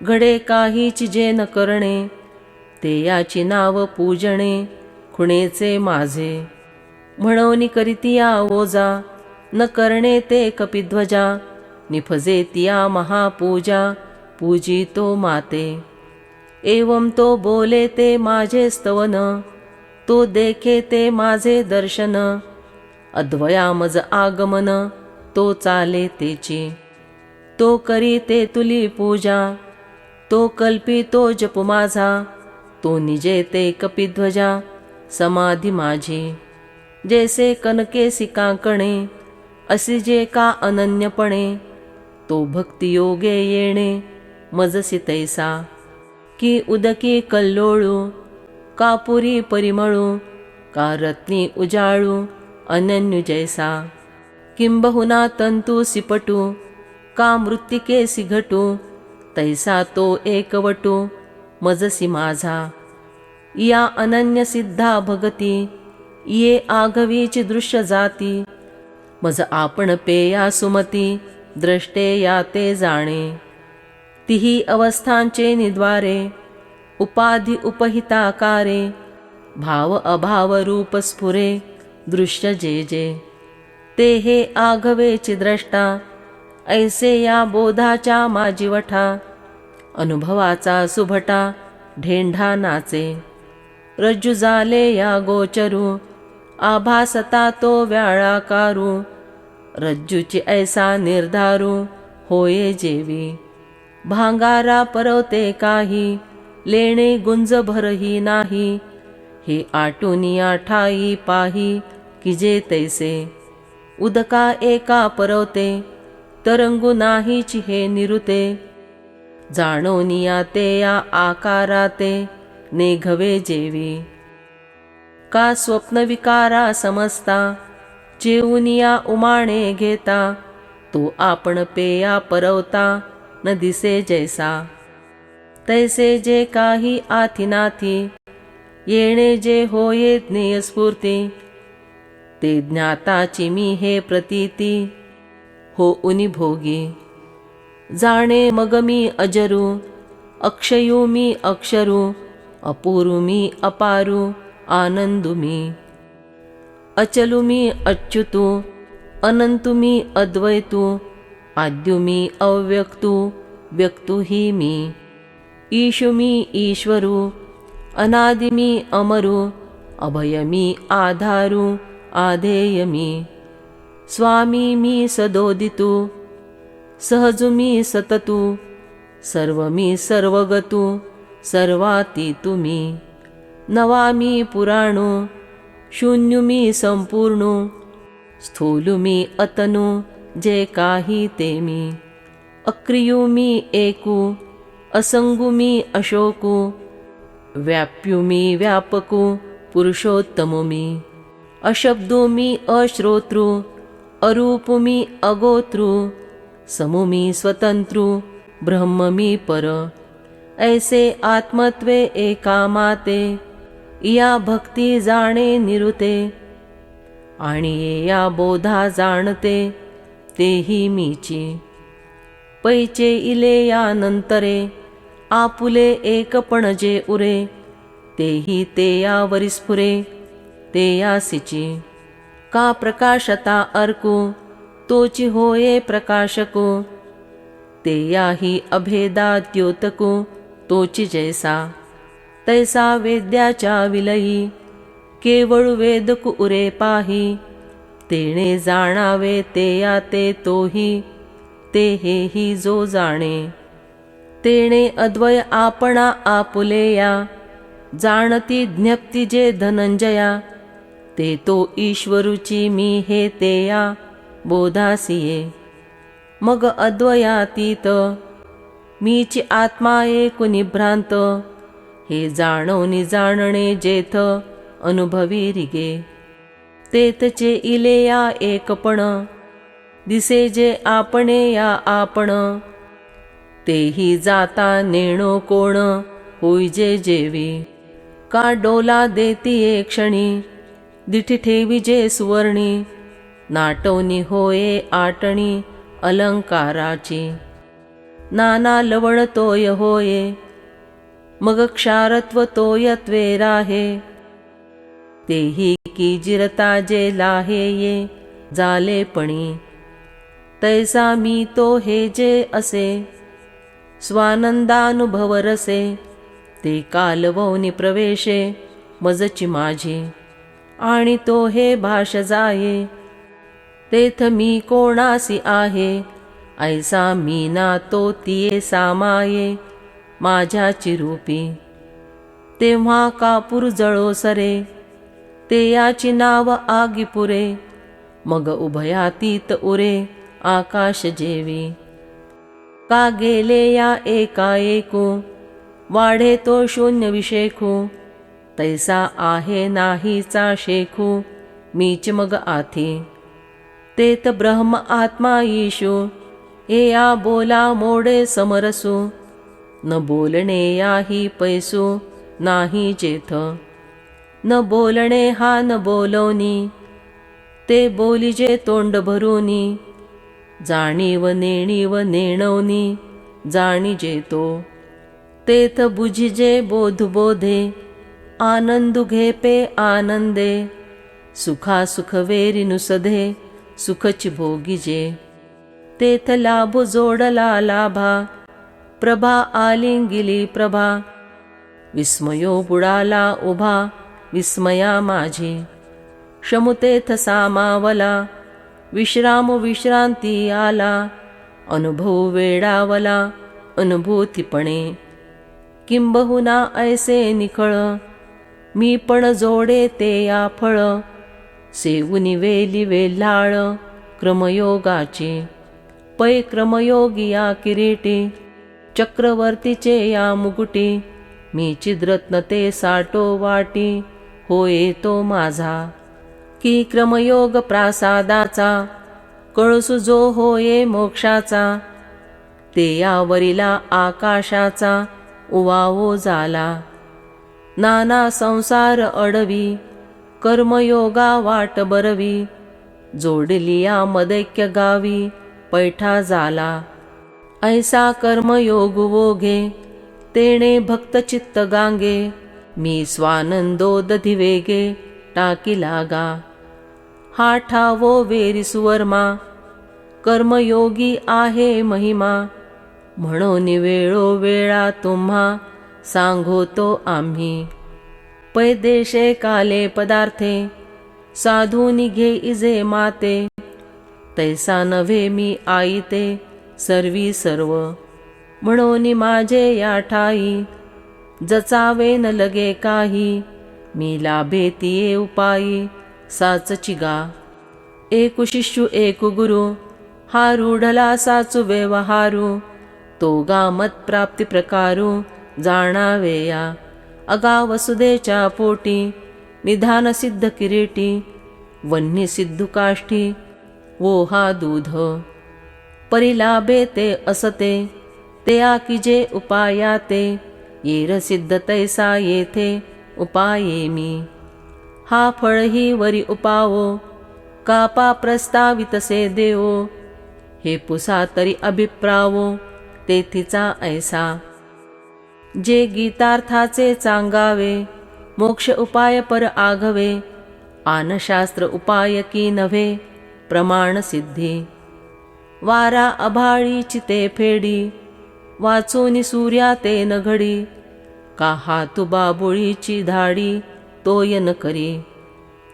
घडे काहीची जे न करणे ते याची नाव पूजणे खुणेचे माझे म्हणून करीतिया ओजा न करणे ते कपिध्वजा निफजे तिया महापूजा पूजितो माते एवं तो बोले ते माझे स्तवन तो देखे ते माझे दर्शन अद्वया मज आगमन तो चाले तेची तो करी ते तुली पूजा तो कल्पी तो जप माझा तो निजे ते कपिध्वजा समाधी माझी जैसे कनके सिकांकणे असी जे का अनन्यपणे तो भक्ती योगे येणे मजसी तैसा की उदकी कल्लोळू कापुरी परिमळू का रत्नी उजाळू अनन्य जैसा किंबहुना तंतू सिपटू का मृत्तिके सिघटू तैसा तो एकवटू मजसी माझा या अनन्य सिद्धा भगती ये आघवीची दृश्य जाती मज आपण पेया सुमती द्रष्टे या ते जाणे तिही अवस्थांचे निद्वारे उपाधी उपहिताकारे भाव अभाव रूप स्फुरे दृश्य जे जे ते हे आघवेची द्रष्टा ऐसे या बोधाच्या माजिवठा अनुभवाचा सुभटा ढेंढा नाचे रज्जू झाले या गोचरू आभासता तो व्याळाकारू रज्जूची ऐसा निर्धारू होये जेवी भांगारा परवते काही लेणे गुंज भरही नाही हे आटुनिया ठाई पाही किजे तैसे उदका एका परवते तरंगू नाहीची हे निरुते जाणोनिया ते या आकाराते नेघवे जेवी का स्वप्न विकारा समजता जेऊनिया उमाणे घेता तो आपण पेया परवता न दिसे जैसा तैसे जे काही आथिनाथी येणे जे होये ज्ञेय स्फूर्ती ते ज्ञाताची मी हे प्रतीती हो उनी भोगी. जाणे मग मी अजरू, अक्षयू मी अक्षरू, अपूरू मी अपारू, आनंदू मी. अचलू मी अच्युतू, अनंतू मी अद्वैतू, आद्यू मी अव्यक्तू, व्यक्तू ही मी. ईशु मी ईश्वरू, अनादि मी अमरू, अभय मी आधारू, आधेय मी. स्वामी मी सदोदितू, सहजू मी सततू, सर्व मी सर्वगतू, सर्वातीतू मी. नवा मी पुराणू, शून्यू मी संपूर्णू, स्थूलू मी अतनू, जे काही ते मी. अक्रियू मी एकू, असंगू मी अशोकू, व्याप्यू मी व्यापकू, पुरुषोत्तमू मी. अशब्दू मी अश्रोतृ, अरूपू मी अगोत्रु, समू मी स्वतंत्रु, ब्रह्म मी पर. ऐसे आत्मत्वे एकामाते, या भक्ती जाणे निरुते, आणि या बोधा जाणते, तेही मीची. पैचे इले या नंतरे, आपुले एकपण जे उरे, तेही ते या वरिस्फुरे, ते यासिची. का प्रकाशता अर्कू, तोची होये प्रकाशको, ते याही अभेदा द्योतको, तोची जैसा. तैसा वेद्याच्या विलयी, केवळ वेदकु उरे पाही, तेणे जाणावे ते या ते तोही, ते हेही जो जाणे. तेणे अद्वय आपणा आपुलेया, जाणती ज्ञप्ती जे धनंजया, ते तो ईश्वरूची मी हे ते या बोधासिये. मग अद्वयातीत, मीची आत्मा एकु निभ्रांत, हे जाणवनी जाणणे जेथ अनुभवी रिगे. तेथचे इले या एकपण, दिसे जे आपणे या आपण, तेही जाता नेणो कोण, होई जे जेवी. का डोला देती एक क्षणी, दिठी ठेवी जे सुवर्णी, नाटवनी होये आटणी अलंकाराची. नाना लवण तोय होये, मग क्षारत्व तोयत्वे राहे, तेही की जिरता जे लाहे ये जालेपणी. तैसा मी तो हे जे असे, स्वानंदानुभव रसे, ते कालवौनी प्रवेशे मजची माझी. आणि तो हे भाष जाये, तेथ मी कोणासी आहे, ऐसा मी ना तो तिये सामाये, माझ्याची रूपी. तेव्हा कापूर जळो सरे, ते याची नाव आगी पुरे, मग उभयातीत उरे आकाश जेवी. का गेले या एकाएकू, वाढे तो शून्य विशेखू, तैसा आहे नाहीचा शेखू, मीच मग आथी. तेत ब्रह्म आत्मा ईशू, हे या बोला मोडे समरसू, न बोलणे याही पैसू, नाही जेथ. न बोलणे हा न बोलवनी, ते बोलिजे तोंड भरूनी, जाणीव नेणीव नेणवनी, जाणी जेतो. तेथ बुझिजे बोध बोधे, आनंदु घेपे आनंदे, सुखा सुख वेरी नुसधे, सुखची भोगिजे. तेथ लाभ जोडला लाभा, प्रभा आलिंगिली प्रभा, विस्मयो बुडाला उभा, विस्मया माझी. शमुतेथ सामावला, विश्राम विश्रांती आला, अनुभव वेडावला, अनुभूतीपणे. किंबहुना ऐसे निखळ, मी पण जोडे ते या फळ, सेवुनी वेली वेल्हाळ क्रमयोगाची. पै क्रमयोगी या किरीटी, चक्रवर्तीचे या मुकुटी, मी चिद्रत्न ते साठो वाटी, होय तो माझा. की क्रमयोग प्रासादाचा, कळसु जो होये मोक्षाचा, ते यावरिला आकाशाचा उवावो झाला. नाना संसार अडवी, कर्मयोगा वाट बरवी, जोडलिया मदैक्य गावी, पैठा झाला. ऐसा कर्मयोग वोगे, तेणे भक्त चित्त गांगे, मी स्वानंदोदधि वेगे, टाकी लागा. हा ठावो वेरी सुवर्मा, कर्मयोगी आहे महिमा, म्हणून वेळोवेळा तुम्हा सांगोतो आम्ही. पैदेशे काले पदार्थे, साधूनी घे इजे माते, तैसा नव्हे मी आईते, सर्वी सर्व. म्हणून माझे या ठाई, जचावे न लगे काही, मी लाभे तिये उपायी, साचची गा. एक शिष्यू एक गुरु, हा रूढला साचू व्यवहारू, तो गा मत प्राप्ती प्रकारू, जाणावेया. अगा वसुदेच्या पोटी, निधान सिद्ध किरीटी, वन्नी सिद्धू काष्ठी, वो हा दूध. परिलाभे ते असते, ते आकिजे उपायाते, येर सिद्ध तैसा येथे उपाये मी. हा फळही वरी उपावो, कापा प्रस्तावितसे देवो, हे पुसा तरी अभिप्रावो, तेथीचा ऐसा. जे गीतार्थाचे चांगावे, मोक्ष उपाय पर आघवे, आन शास्त्र उपाय की नव्हे, प्रमाण सिद्धी. वारा अभाळी चिते फेडी, वाचूनी सूर्या ते न घडी, का हातू बाबुळीची धाडी, तोय न करी.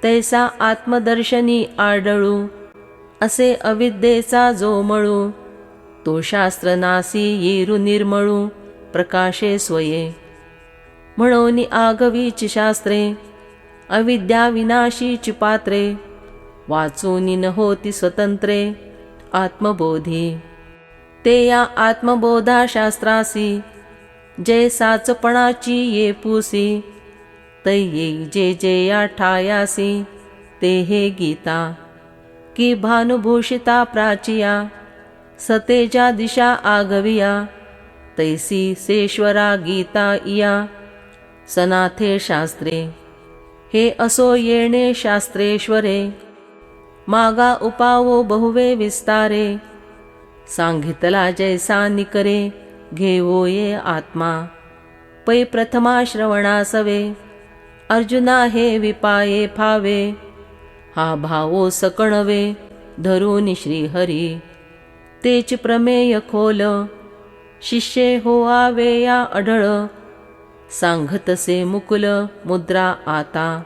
तैसा आत्मदर्शनी आढळू, असे अविद्येचा जो मळू, तो शास्त्र नासी येरू निर्मळू, प्रकाशे स्वये. म्हणून आगवीची शास्त्रे, अविद्या विनाशीची पात्रे, वाचूनी न होती स्वतंत्रे, आत्मबोधी. ते या आत्मबोधा शास्त्रासी, जे साचपणाची ये पूसी, तै येई जे जे या ठायासी, ते हे गीता. की भानुभूषिता प्राचिया, सतेजा दिशा आगविया, तैसी सेश्वरा गीता इया, सनाथे शास्त्रे. हे असो येणे शास्त्रेश्वरे, मागा उपावो बहुवे विस्तारे, सांगितला जैसा निकरे, घेवो ये आत्मा. पै प्रथमा श्रवणासवे, अर्जुना हे विपाये फावे, हा भावो सकणवे, धरून श्रीहरी. तेच प्रमेय खोल, शिष्ये हो आवे या अढळ, सांगतसे मुकुल मुद्रा आता.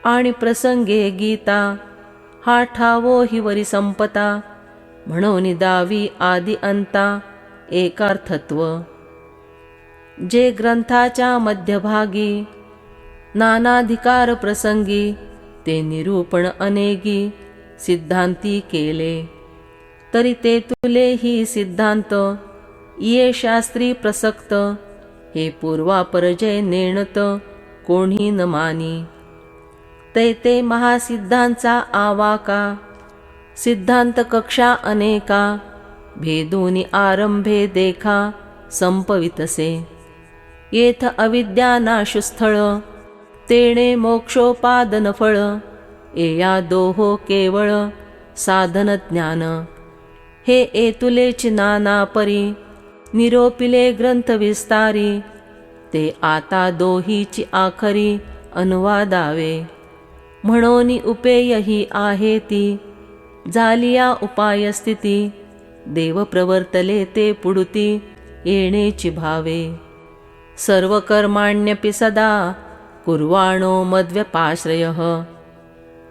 आणि प्रसंगे गीता, हा ठावो हि वरी संपता, म्हणून दावी आदि अंता, एकार्थत्व. जे ग्रंथाच्या मध्यभागी, नानाधिकार प्रसंगी, ते निरूपण अनेगी, सिद्धांती केले. तरी ते तुले ही सिद्धांत, ये शास्त्री प्रसक्त, हे पूर्वापरजय नेणत, कोणी न मानी. ते महासिद्धांचा आवाका, सिद्धांत कक्षा अनेका, भेदूनी आरंभे देखा, संपवितसे. येथ अविद्या नाशस्थळ, तेणे मोक्षोपादन फळ, एया दोहो केवळ, साधन ज्ञान. हे एतुलेच नाना परी, निरोपिले ग्रंथ विस्तारी, ते आता दोहीची आखरी, अनुवादावे. म्हणून उपेय ही आहे ती, झालिया उपाय स्थिती, देव प्रवर्तले ते पुढती, येणेची भावे. सर्व कर्माण्यपि सदा, कुर्वाणो मद्व्यपाश्रयः,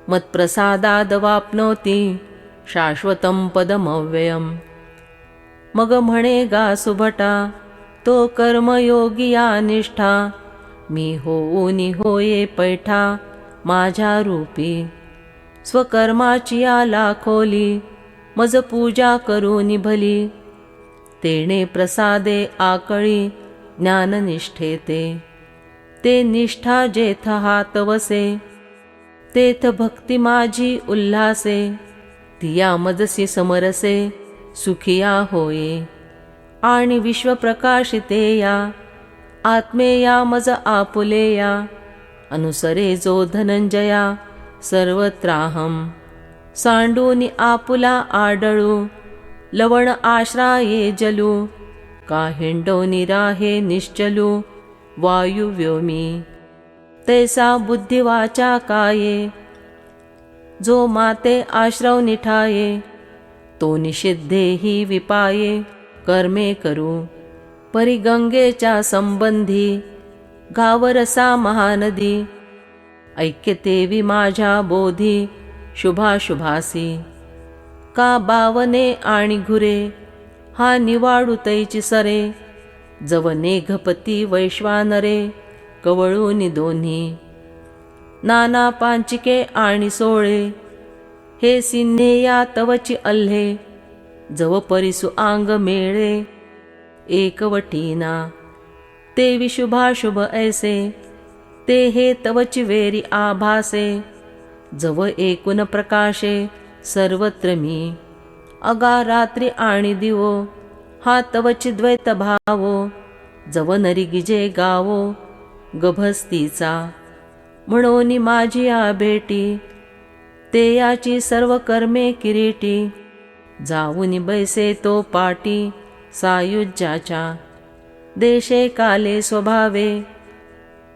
मत्प्रसादादवाप्नोति, शाश्वतं पदमव्ययम्. मग म्हणे गा सुभटा, तो कर्मयोगी या निष्ठा, मी होऊनी होये पैठा, माझ्या रूपी. स्वकर्माची या लाखोली, मज पूजा करूनी भली, तेणे प्रसादे आकळी, ज्ञाननिष्ठेते. ते निष्ठा जेथ हात वसे, तेथ भक्ती माझी उल्हासे, तिया मजसी समरसे, सुखिया होये. आणि विश्वप्रकाशिते या, आत्मेया मज आपुलेया, अनुसरे जो धनंजया सर्वत्राहम. सांडूनी आपुला आडळू लवण आश्राये जलू. का हिंडोनी राहे निश्चलू वायू व्योमी. तैसा बुद्धिवाचा काये जो माते आश्रव निठाये. तो निषिद्धे ही विपाये कर्मे करू. परी गंगेच्या संबंधी गावरसा महानदी. ऐक्यतेवी माझ्या बोधी शुभाशुभासी. का बावने आणि घुरे हा निवाडू तैची सरे. जवने घपती वैश्वानरे कवळूनी दोन्ही. नाना पांचिके आणि सोळे हे सिन्हे या तवची अल्हे. जव परिसु आंग मेळे एकवटीना. ते विशुभाशुभ ऐसे ते हे तवची वेरी आभासे. जव एकून प्रकाशे सर्वत्र मी. अगा रात्री आणि दिवो हा तवची द्वैत भावो. जव नरी गिजे गावो गभस्तीचा. म्हणून माझी या भेटी ते याची सर्व कर्मे किरीटी. जाऊन बैसे तो पाटी सायुज्याच्या. देशे काले स्वभावे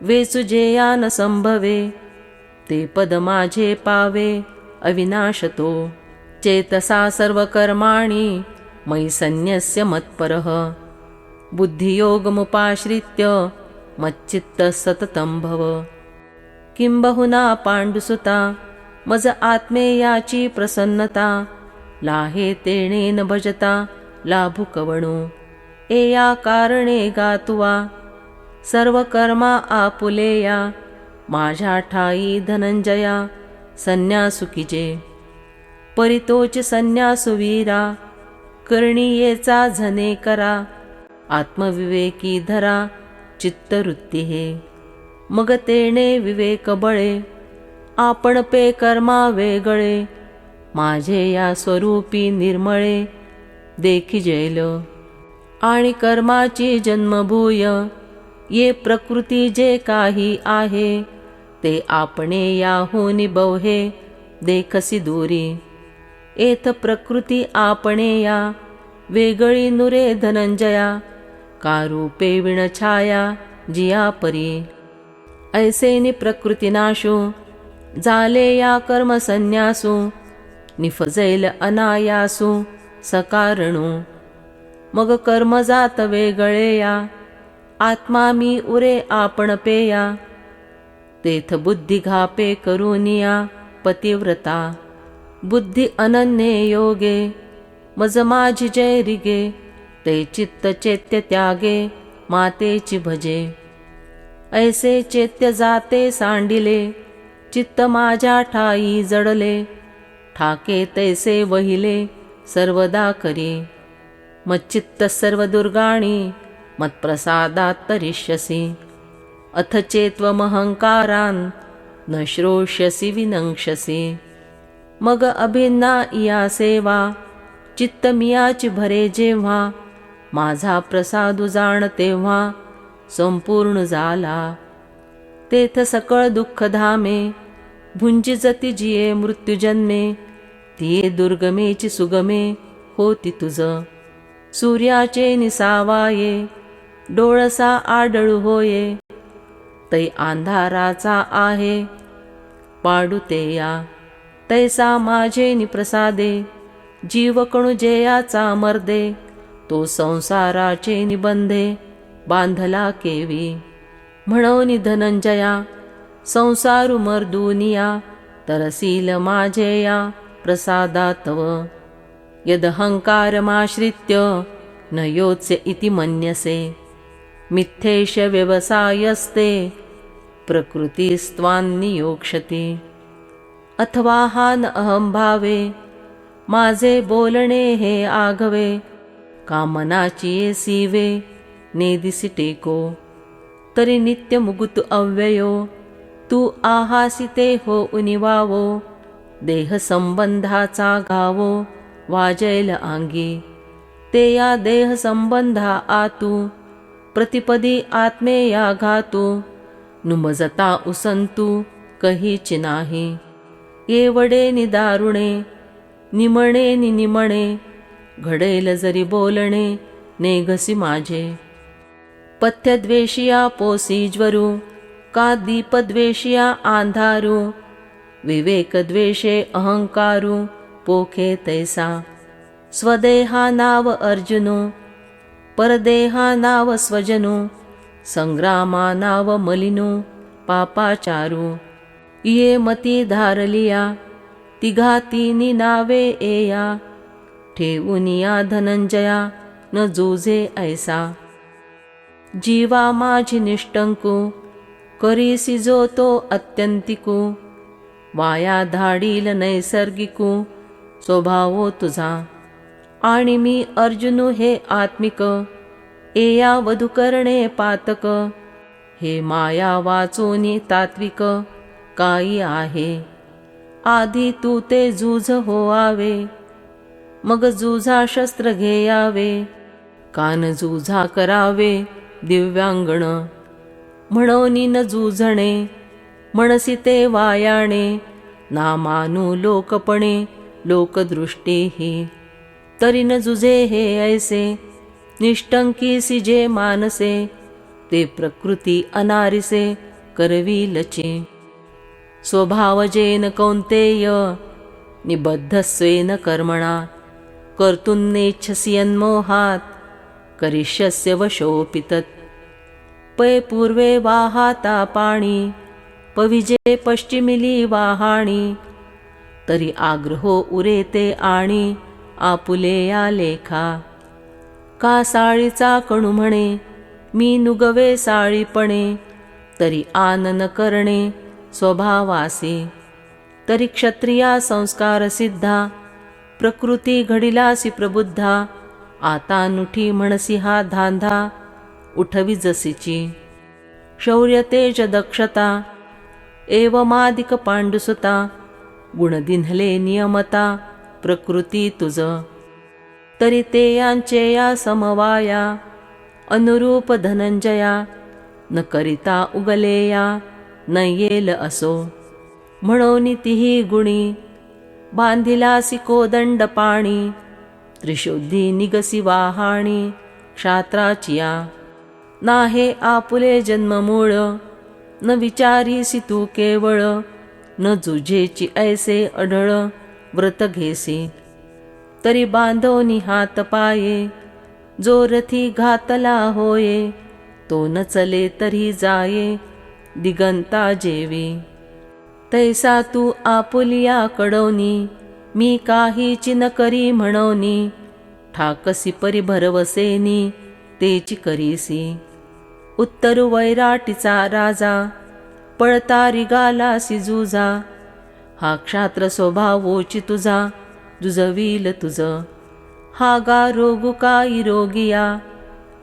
वेचुजेया न संभवे. ते पद माझे पावे अविनाशतो. चेतसा सर्व कर्माणि मयि संन्यस्य मत्परः. बुद्धियोगमुपाश्रित्य मच्चित्त सततं भव. किंबहुना पांडुसुता मज आत्मेयाची प्रसन्नता. लाहे तेणे न भजता लाभू कवणू. एया कारणे गातुवा सर्व कर्मा आपुलेया. माझ्या ठाई धनंजया संन्यासुकीजे. परितोच संन्यासुवीरा कर्णीयेचा झने करा. आत्मविवेकी धरा चित्तवृत्ती हे. मग तेणे विवेक बळे आपण पे कर्मा वेगळे. माझे या स्वरूपी निर्मळे देखी जैल. आणि कर्माची जन्मभूय ये प्रकृती जे काही आहे. ते आपणे याहुनी बवहे देखसी दूरी. एथ प्रकृती आपणे या वेगळी नुरे धनंजया. का रूपे विणछाया जिया परी. ऐसेनी प्रकृतीनाशू झाले या कर्म संन्यासू. निफजैल अनायासू सकारणू. मग कर्म जात वेगळे या. आत्मा मी उरे आपण पेया. तेथ बुद्धी घापे करूनिया पतिव्रता. बुद्धी अनन्ये योगे मज माझी जय रिगे. ते चित्त चैत्य त्यागे मातेची भजे. ऐसे चैत्य जाते सांडिले चित्त माझ्या ठाई जडले. ठाके तैसे वहिले सर्वदा करी. मच्चित्त सर्व दुर्गाणी मत्प्रसादात तरिष्यसि. अथ चेत्वमहंकारान् न श्रोष्यसि विनंक्षसि. मग अभिन्ना या सेवा चित्त मियाची भरे जेव्हा. माझा प्रसादु जाण तेव्हा संपूर्ण झाला. तेथ सकळ दुःख धामे भुंजी जती जिये मृत्युजन्मे. तिये दुर्गमेची सुगमे होती तुझ. सूर्याचे निसावाये डोळसा आडळू होये. तै अंधाराचा आहे पाडुतेया. तैसा माझे निप्रसादे जीव कणुजेयाचा मर्दे. तो संसाराचे निबंधे बांधला केवी. म्हणून धनंजया संसारु मर्दुनिया. तरसील माझेया प्रसादातव. यदहंकारमाश्रित्य न योत्स्य इति मन्यसे. मिथ्येश व्यवसायस्ते प्रकृतिस्त्वान्नियोक्षति. अथवा हा न अहंभावे माझे बोलणे हे आघवे. कामनाची ये सीवे नेदिसी टेको. तरी नित्य मुगुत अव्ययो तू आहासिते हो उनिवावो. देह संबंधाचा गावो वाजैल आंगी. ते या देह संबंधा आतू प्रतिपदी आत्मेया घातू. नुमजता उसंतू कहीच नाही. एवढे निदारुणे निमणे निमणे, घडेल जरी बोलणे नेघसी माझे. पथ्यद्वेषिया पोसी ज्वरू, का दीपद्वेषिया आंधारू. विवेकद्वेषे अहंकारू, पोखे तैसा. स्वदेहा नाव अर्जुनु, परदेहा नाव स्वजनु. संग्रामा नाव मलिनु, पापाचारू. ये मती धारलिया, तिघातीनी नावे एया. ठेवुनिया धनंजया, न जुजे ऐसा. जीवा माझी निष्टंकू, करीसी जो तो अत्यंतिकू. वाया धाडील नैसर्गिकू, स्वभावो तुझा. आणि मी अर्जुनु हे आत्मिक, एया वधू करणे पातक. हे माया वाचोनी तात्विक, काही आहे. आधी तू ते जूझ होआवे, मग जुझा शस्त्र घेयावे. कान जुझा करावे दिव्यांगण, म्हणोनी न जूझणे. म्हणसी ते वायाणे, ना मानू लोकपणे लोकदृष्टीही. तरी न जुझे हे ऐसे, निष्टंकीसी जे मानसे. ते प्रकृती अनारिसे करविलचे. स्वभाव जेन कौंतेय, निबद्धस्वेन कर्मणा. कर्तुन्नेच्छसि यन्मोहात्, करिष्यस्य वशोऽपि तत्. पै पूर्वे वाहाता पाणी, पविजे पश्चिमिली वाहाणी. तरी आग्रहो उरेते आणि, आपुले या लेखा. का साळीचा कणू म्हणे, मी नुगवे साळीपणे. तरी आनन करणे स्वभावासी. तरी क्षत्रिया संस्कार सिद्धा, प्रकृती घडिलासी प्रबुद्धा. आता नुठी म्हणसी हा धांधा, उठवी जसीची. शौर्य तेज दक्षता, एवमादिक पांडुसुता. गुण दिन्हले नियमता, प्रकृती तुझ. तरी ते यांचे या समवाया, अनुरूप धनंजया. न करिता उगलेया, न येल असो. म्हणोनी तिही गुणी, बांधिलासी कोदंड पाणी. त्रिशुद्धी निगसी वाहाणी, क्षात्राचिया. नाहे आपुले जन्ममूळ, न विचारीसी तू केवळ. न जुझेची ऐसे अढळ, व्रत घेसी. तरी बांधोनी हात पाये, जो रथी घातला होये. तो न चले तरी जाये, दिगंता जेवी. तैसा तू आपुलिया कडवनी, मी काहीची न करी म्हणवनी. ठाकसी परिभरवसेनी, तेची करीसी. उत्तरु वैराटीचा राजा, पळता रिगालासी जुजा. हा क्षात्र स्वभावोची तुझा, जुजवील तुझ. हा गा रोगु काही रोगिया,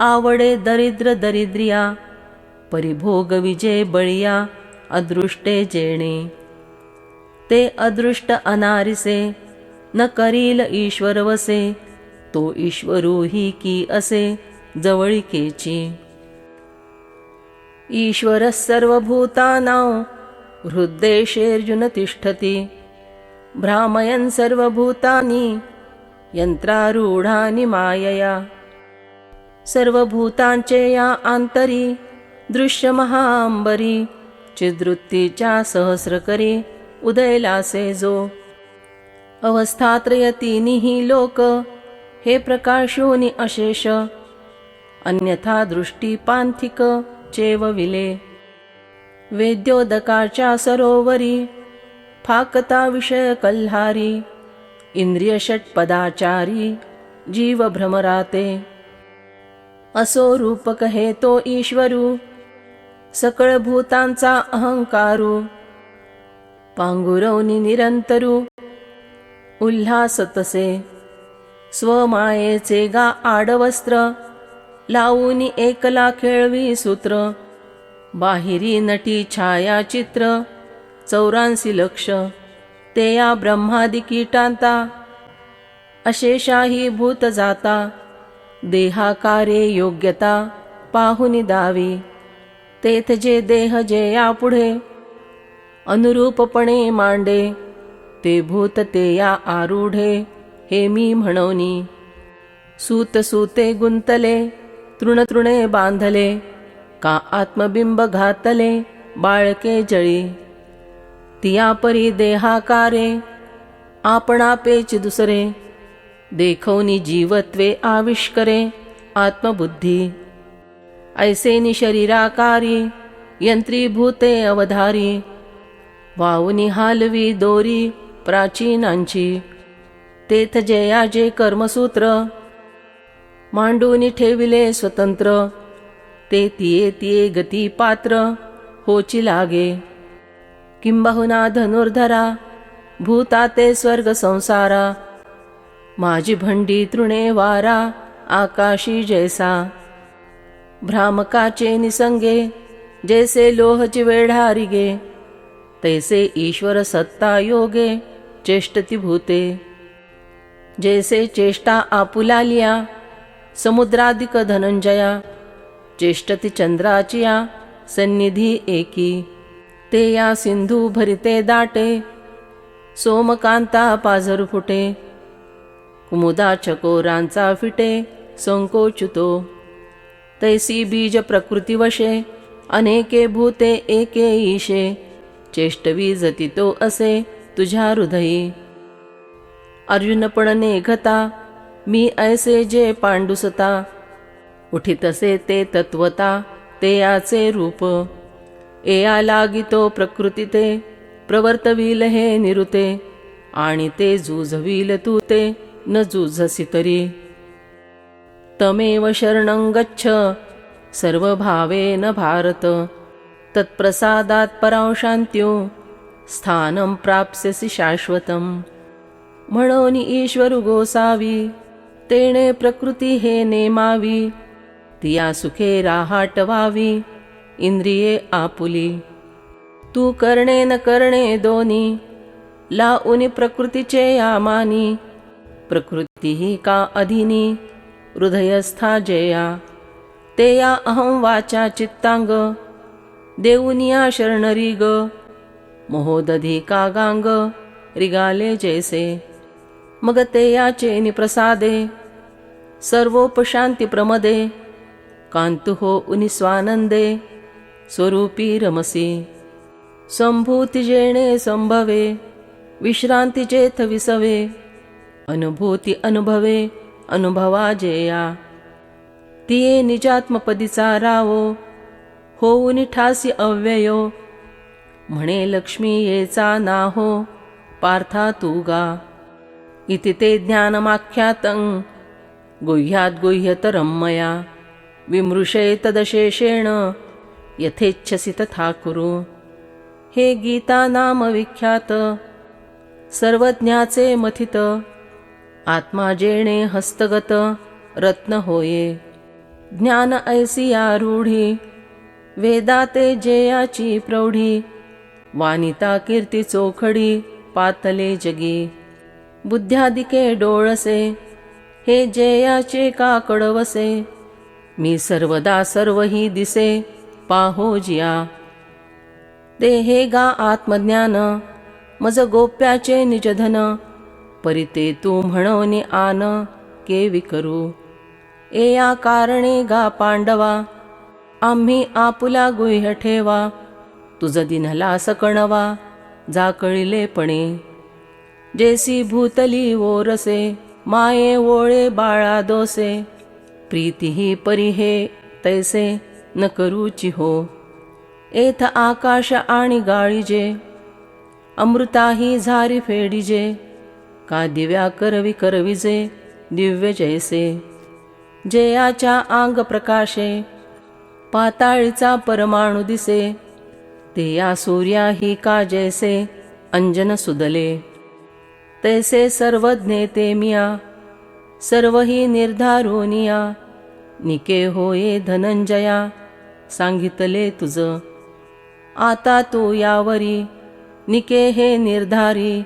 आवडे दरिद्र दरिद्रिया. परिभोग विजय बळिया, अदृष्टे जेणे. ते अदृष्ट अनारिसे, न करील ईश्वर वसे. तो ईश्वरू ही की असे, जवळिकेची. ईश्वरः सर्वभूतानां, हृद्देशेऽर्जुन तिष्ठति. भ्रामयन् सर्वभूतानि, यंत्रारूढानि मायया. सर्वभूतांचे या आंतरी, दृश्यमहांबरी. चिद्वृत्तीच्या सहस्रकरी, उदयलासे जो. अवस्थात्रयतीनिहि लोक, हे प्रकाशोनि अशेष. अन्यथा दृष्टी पांथिक चेवविले. वेद्योदकाच्या सरोवरी, फाकता विषय कल्हारी. इंद्रिय षट्पदाचारी, जीव भ्रमराते. असो रूपक हे तो ईश्वरू, सकळ भूतांचा अहंकारू. पांगुरवनी निरंतरू, उल्हास तसे. स्वमायेचे गा आडवस्त्र, लावूनी एकला खेळवी सूत्र. बाहिरी नटी छायाचित्र, 84 लक्ष. ते या ब्रह्मादि कीटांता, अशेषाही भूत जाता. देहाकारे योग्यता, पाहुनी दावी. तेथ जे देह जे यापुढे अनुरूपपणे मांडे, ते भूत ते या आरूढे, हे मी म्हणोनी. सूत सूते गुंतले, तृणतृणे बांधले, का आत्मबिंब घातले, बाळके जळी. तिया परी देहाकारे, आपणापेच दुसरे, देखवनी जीवत्वे आविष्करे, आत्मबुद्धी. ऐसेनी शरीराकारी, यंत्रीभूते अवधारी, वाहुनी हालवी दोरी प्राचीनांची. तेथ जयाजे कर्मसूत्र, मांडूनी ठेविले स्वतंत्र, ते तिये तिये गती पात्र, होची लागे. किंबहुना धनुर्धरा, भूताते स्वर्ग संसारा, माझी भंडी तृणे वारा, आकाशी जैसा. भ्रामकाचे निसंगे, जैसे लोहची वेढारिगे, तैसे ईश्वर सत्ता योगे, चेष्टती भूते. जैसे चेष्टा आपुलालिया, समुद्राधिक धनंजया, चेष्टती चंद्राचिया, सन्निधी एकी. ते या सिंधू भरिते दाटे, सोमकांता पाझर फुटे, कुमुदा चकोरांचा फिटे, संकोचुतो. तैसी बीज प्रकृती वशे, अनेके भूते एके ईशे, चेष्टवी जतितो असे तुझ्या हृदयी. अर्जुन पण नेघता, मी ऐसे जे पांडुसता, उठितसे ते तत्वता, ते याचे रूप. एया लागितो प्रकृतीते, प्रवर्तविल हे निरुते, आणि ते जूझविल तू ते, न जूझसी तरी. तमेव शरणं गच्छ, सर्वभावेन भारत, तत्प्रसादात् परां शान्त्यो, स्थानं प्राप्स्यसि शाश्वतम्. म्हणून ईश्वर गोसावी, तेणे प्रकृती हे नेमावी, तिया सुखे राहाटवावी, इंद्रिये आपुली. तू करणे न करणे दोनी, लाऊनी प्रकृतीचे यामानी, प्रकृती ही का अधीनी, हृदयस्था जया. ते या अहं वाचा चित्तांग, देऊनिया शरणरीग, मोहोदधी का गांग, रिगाले जैसे. मग ते याचे निप्रसादे, सर्वोपशांती प्रमदे, कांतु हो उनि स्वानंदे, स्वरूपी रमसी. संभूती जेणे संभवे, विश्रांती जेथ विसवे, अनुभूती अनुभवे, अनुभवा जेया. तिये निजात्मपदीचा रावो, होऊनि ठासी अव्ययो, म्हणे लक्ष्मी येचा नाहो, पार्था तूगा. इति ते ज्ञानमाख्यातं, गुह्याद् गुह्यतरं मया, विमृशे तदशेषेण, यथेच्छसि तथा कुरु. हे गीता नाम विख्यात, सर्वज्ञाचे मथित, आत्मा जेणे हस्तगत, रत्न होये. ज्ञान ऐसी आरूढी, वेदाते जेयाची प्रौढी, वानिता कीर्ती चोखडी, पातले जगी. बुद्ध्यादिके डोळसे, हे जेयाचे का कडवसे, मी सर्वदा सर्वही दिसे, पाहो जिया. ते हे गा आत्मज्ञान, मज गोप्याचे निजधन, परिते तू म्हणोनी आन, केवी करू. एया कारणे गा पांडवा, आम्ही आपुला गुह्य ठेवा, तुझ दिनला सकणवा, जा कळिलेपणे. जेसी भूतली ओरसे, माये ओळे बाळा दोसे, प्रीती ही परिहे तैसे, न करूची हो. एथ आकाश आणि गाळीजे, अमृताही झारी फेडीजे, का दिव्या करवी करविजे, दिव्य जैसे. जयाच्या आंग प्रकाशे, पाताळीचा परमाणु दिसे, ते या सूर्याही का जैसे, अंजन सुदले. तैसे सर्वज्ञे ते मिया, सर्वही निर्धारोनिया, निके होये धनंजया, सांगितले तुझ. आता तू यावरी, निके हे निर्धारी,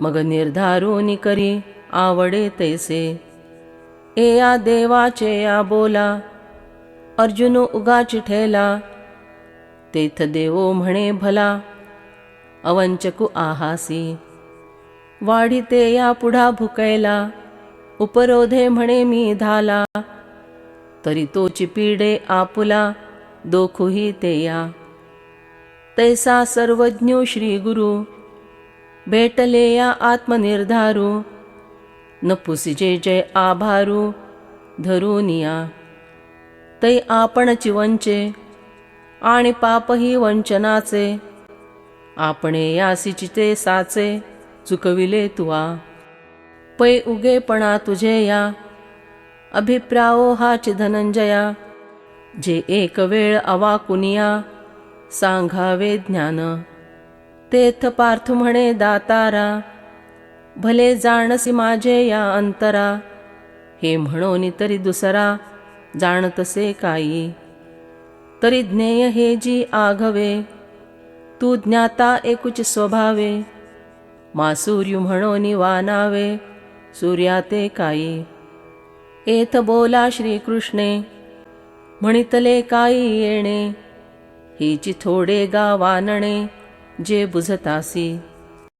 मग निर्धारोनी करी, आवडे तैसे. एया देवाचे या बोला, अर्जुन उगाची ठेला, तेथ देवो म्हणे भला, अवंचकु आहासी. वाढिते या पुढा भुकैला, उपरोधे म्हणे मी धाला. तरी तोची पीडे आपुला, दोखुही ते या. तैसा सर्वज्ञो श्री गुरु, भेटले या आत्मनिर्धारू. न पुसिजे जय आभारू, धरूनिया. तै आपणची वंचे, आणि पापही वंचनाचे. आपणे यासी चिते साचे, चुकविले तुआ. पै उगेपणा तुझे या, अभिप्रायो हाच धनंजया. जे एक वेळ अवाकुनिया, सांघावे ज्ञान. तेथ पार्थ म्हणे दातारा, भले जाणसी माझे या अंतरा. हे म्हणोनी तरी दुसरा, जाणतसे काई. तरी ज्ञेय हे जी आघवे, तू ज्ञाता एकुच स्वभावे. मासूर्यू म्हणोनी वानावे, सूर्या ते काई. एथ बोला श्रीकृष्णे, म्हणितले काई येणे. हेची थोडे गा वानणे, जे बुझतासी.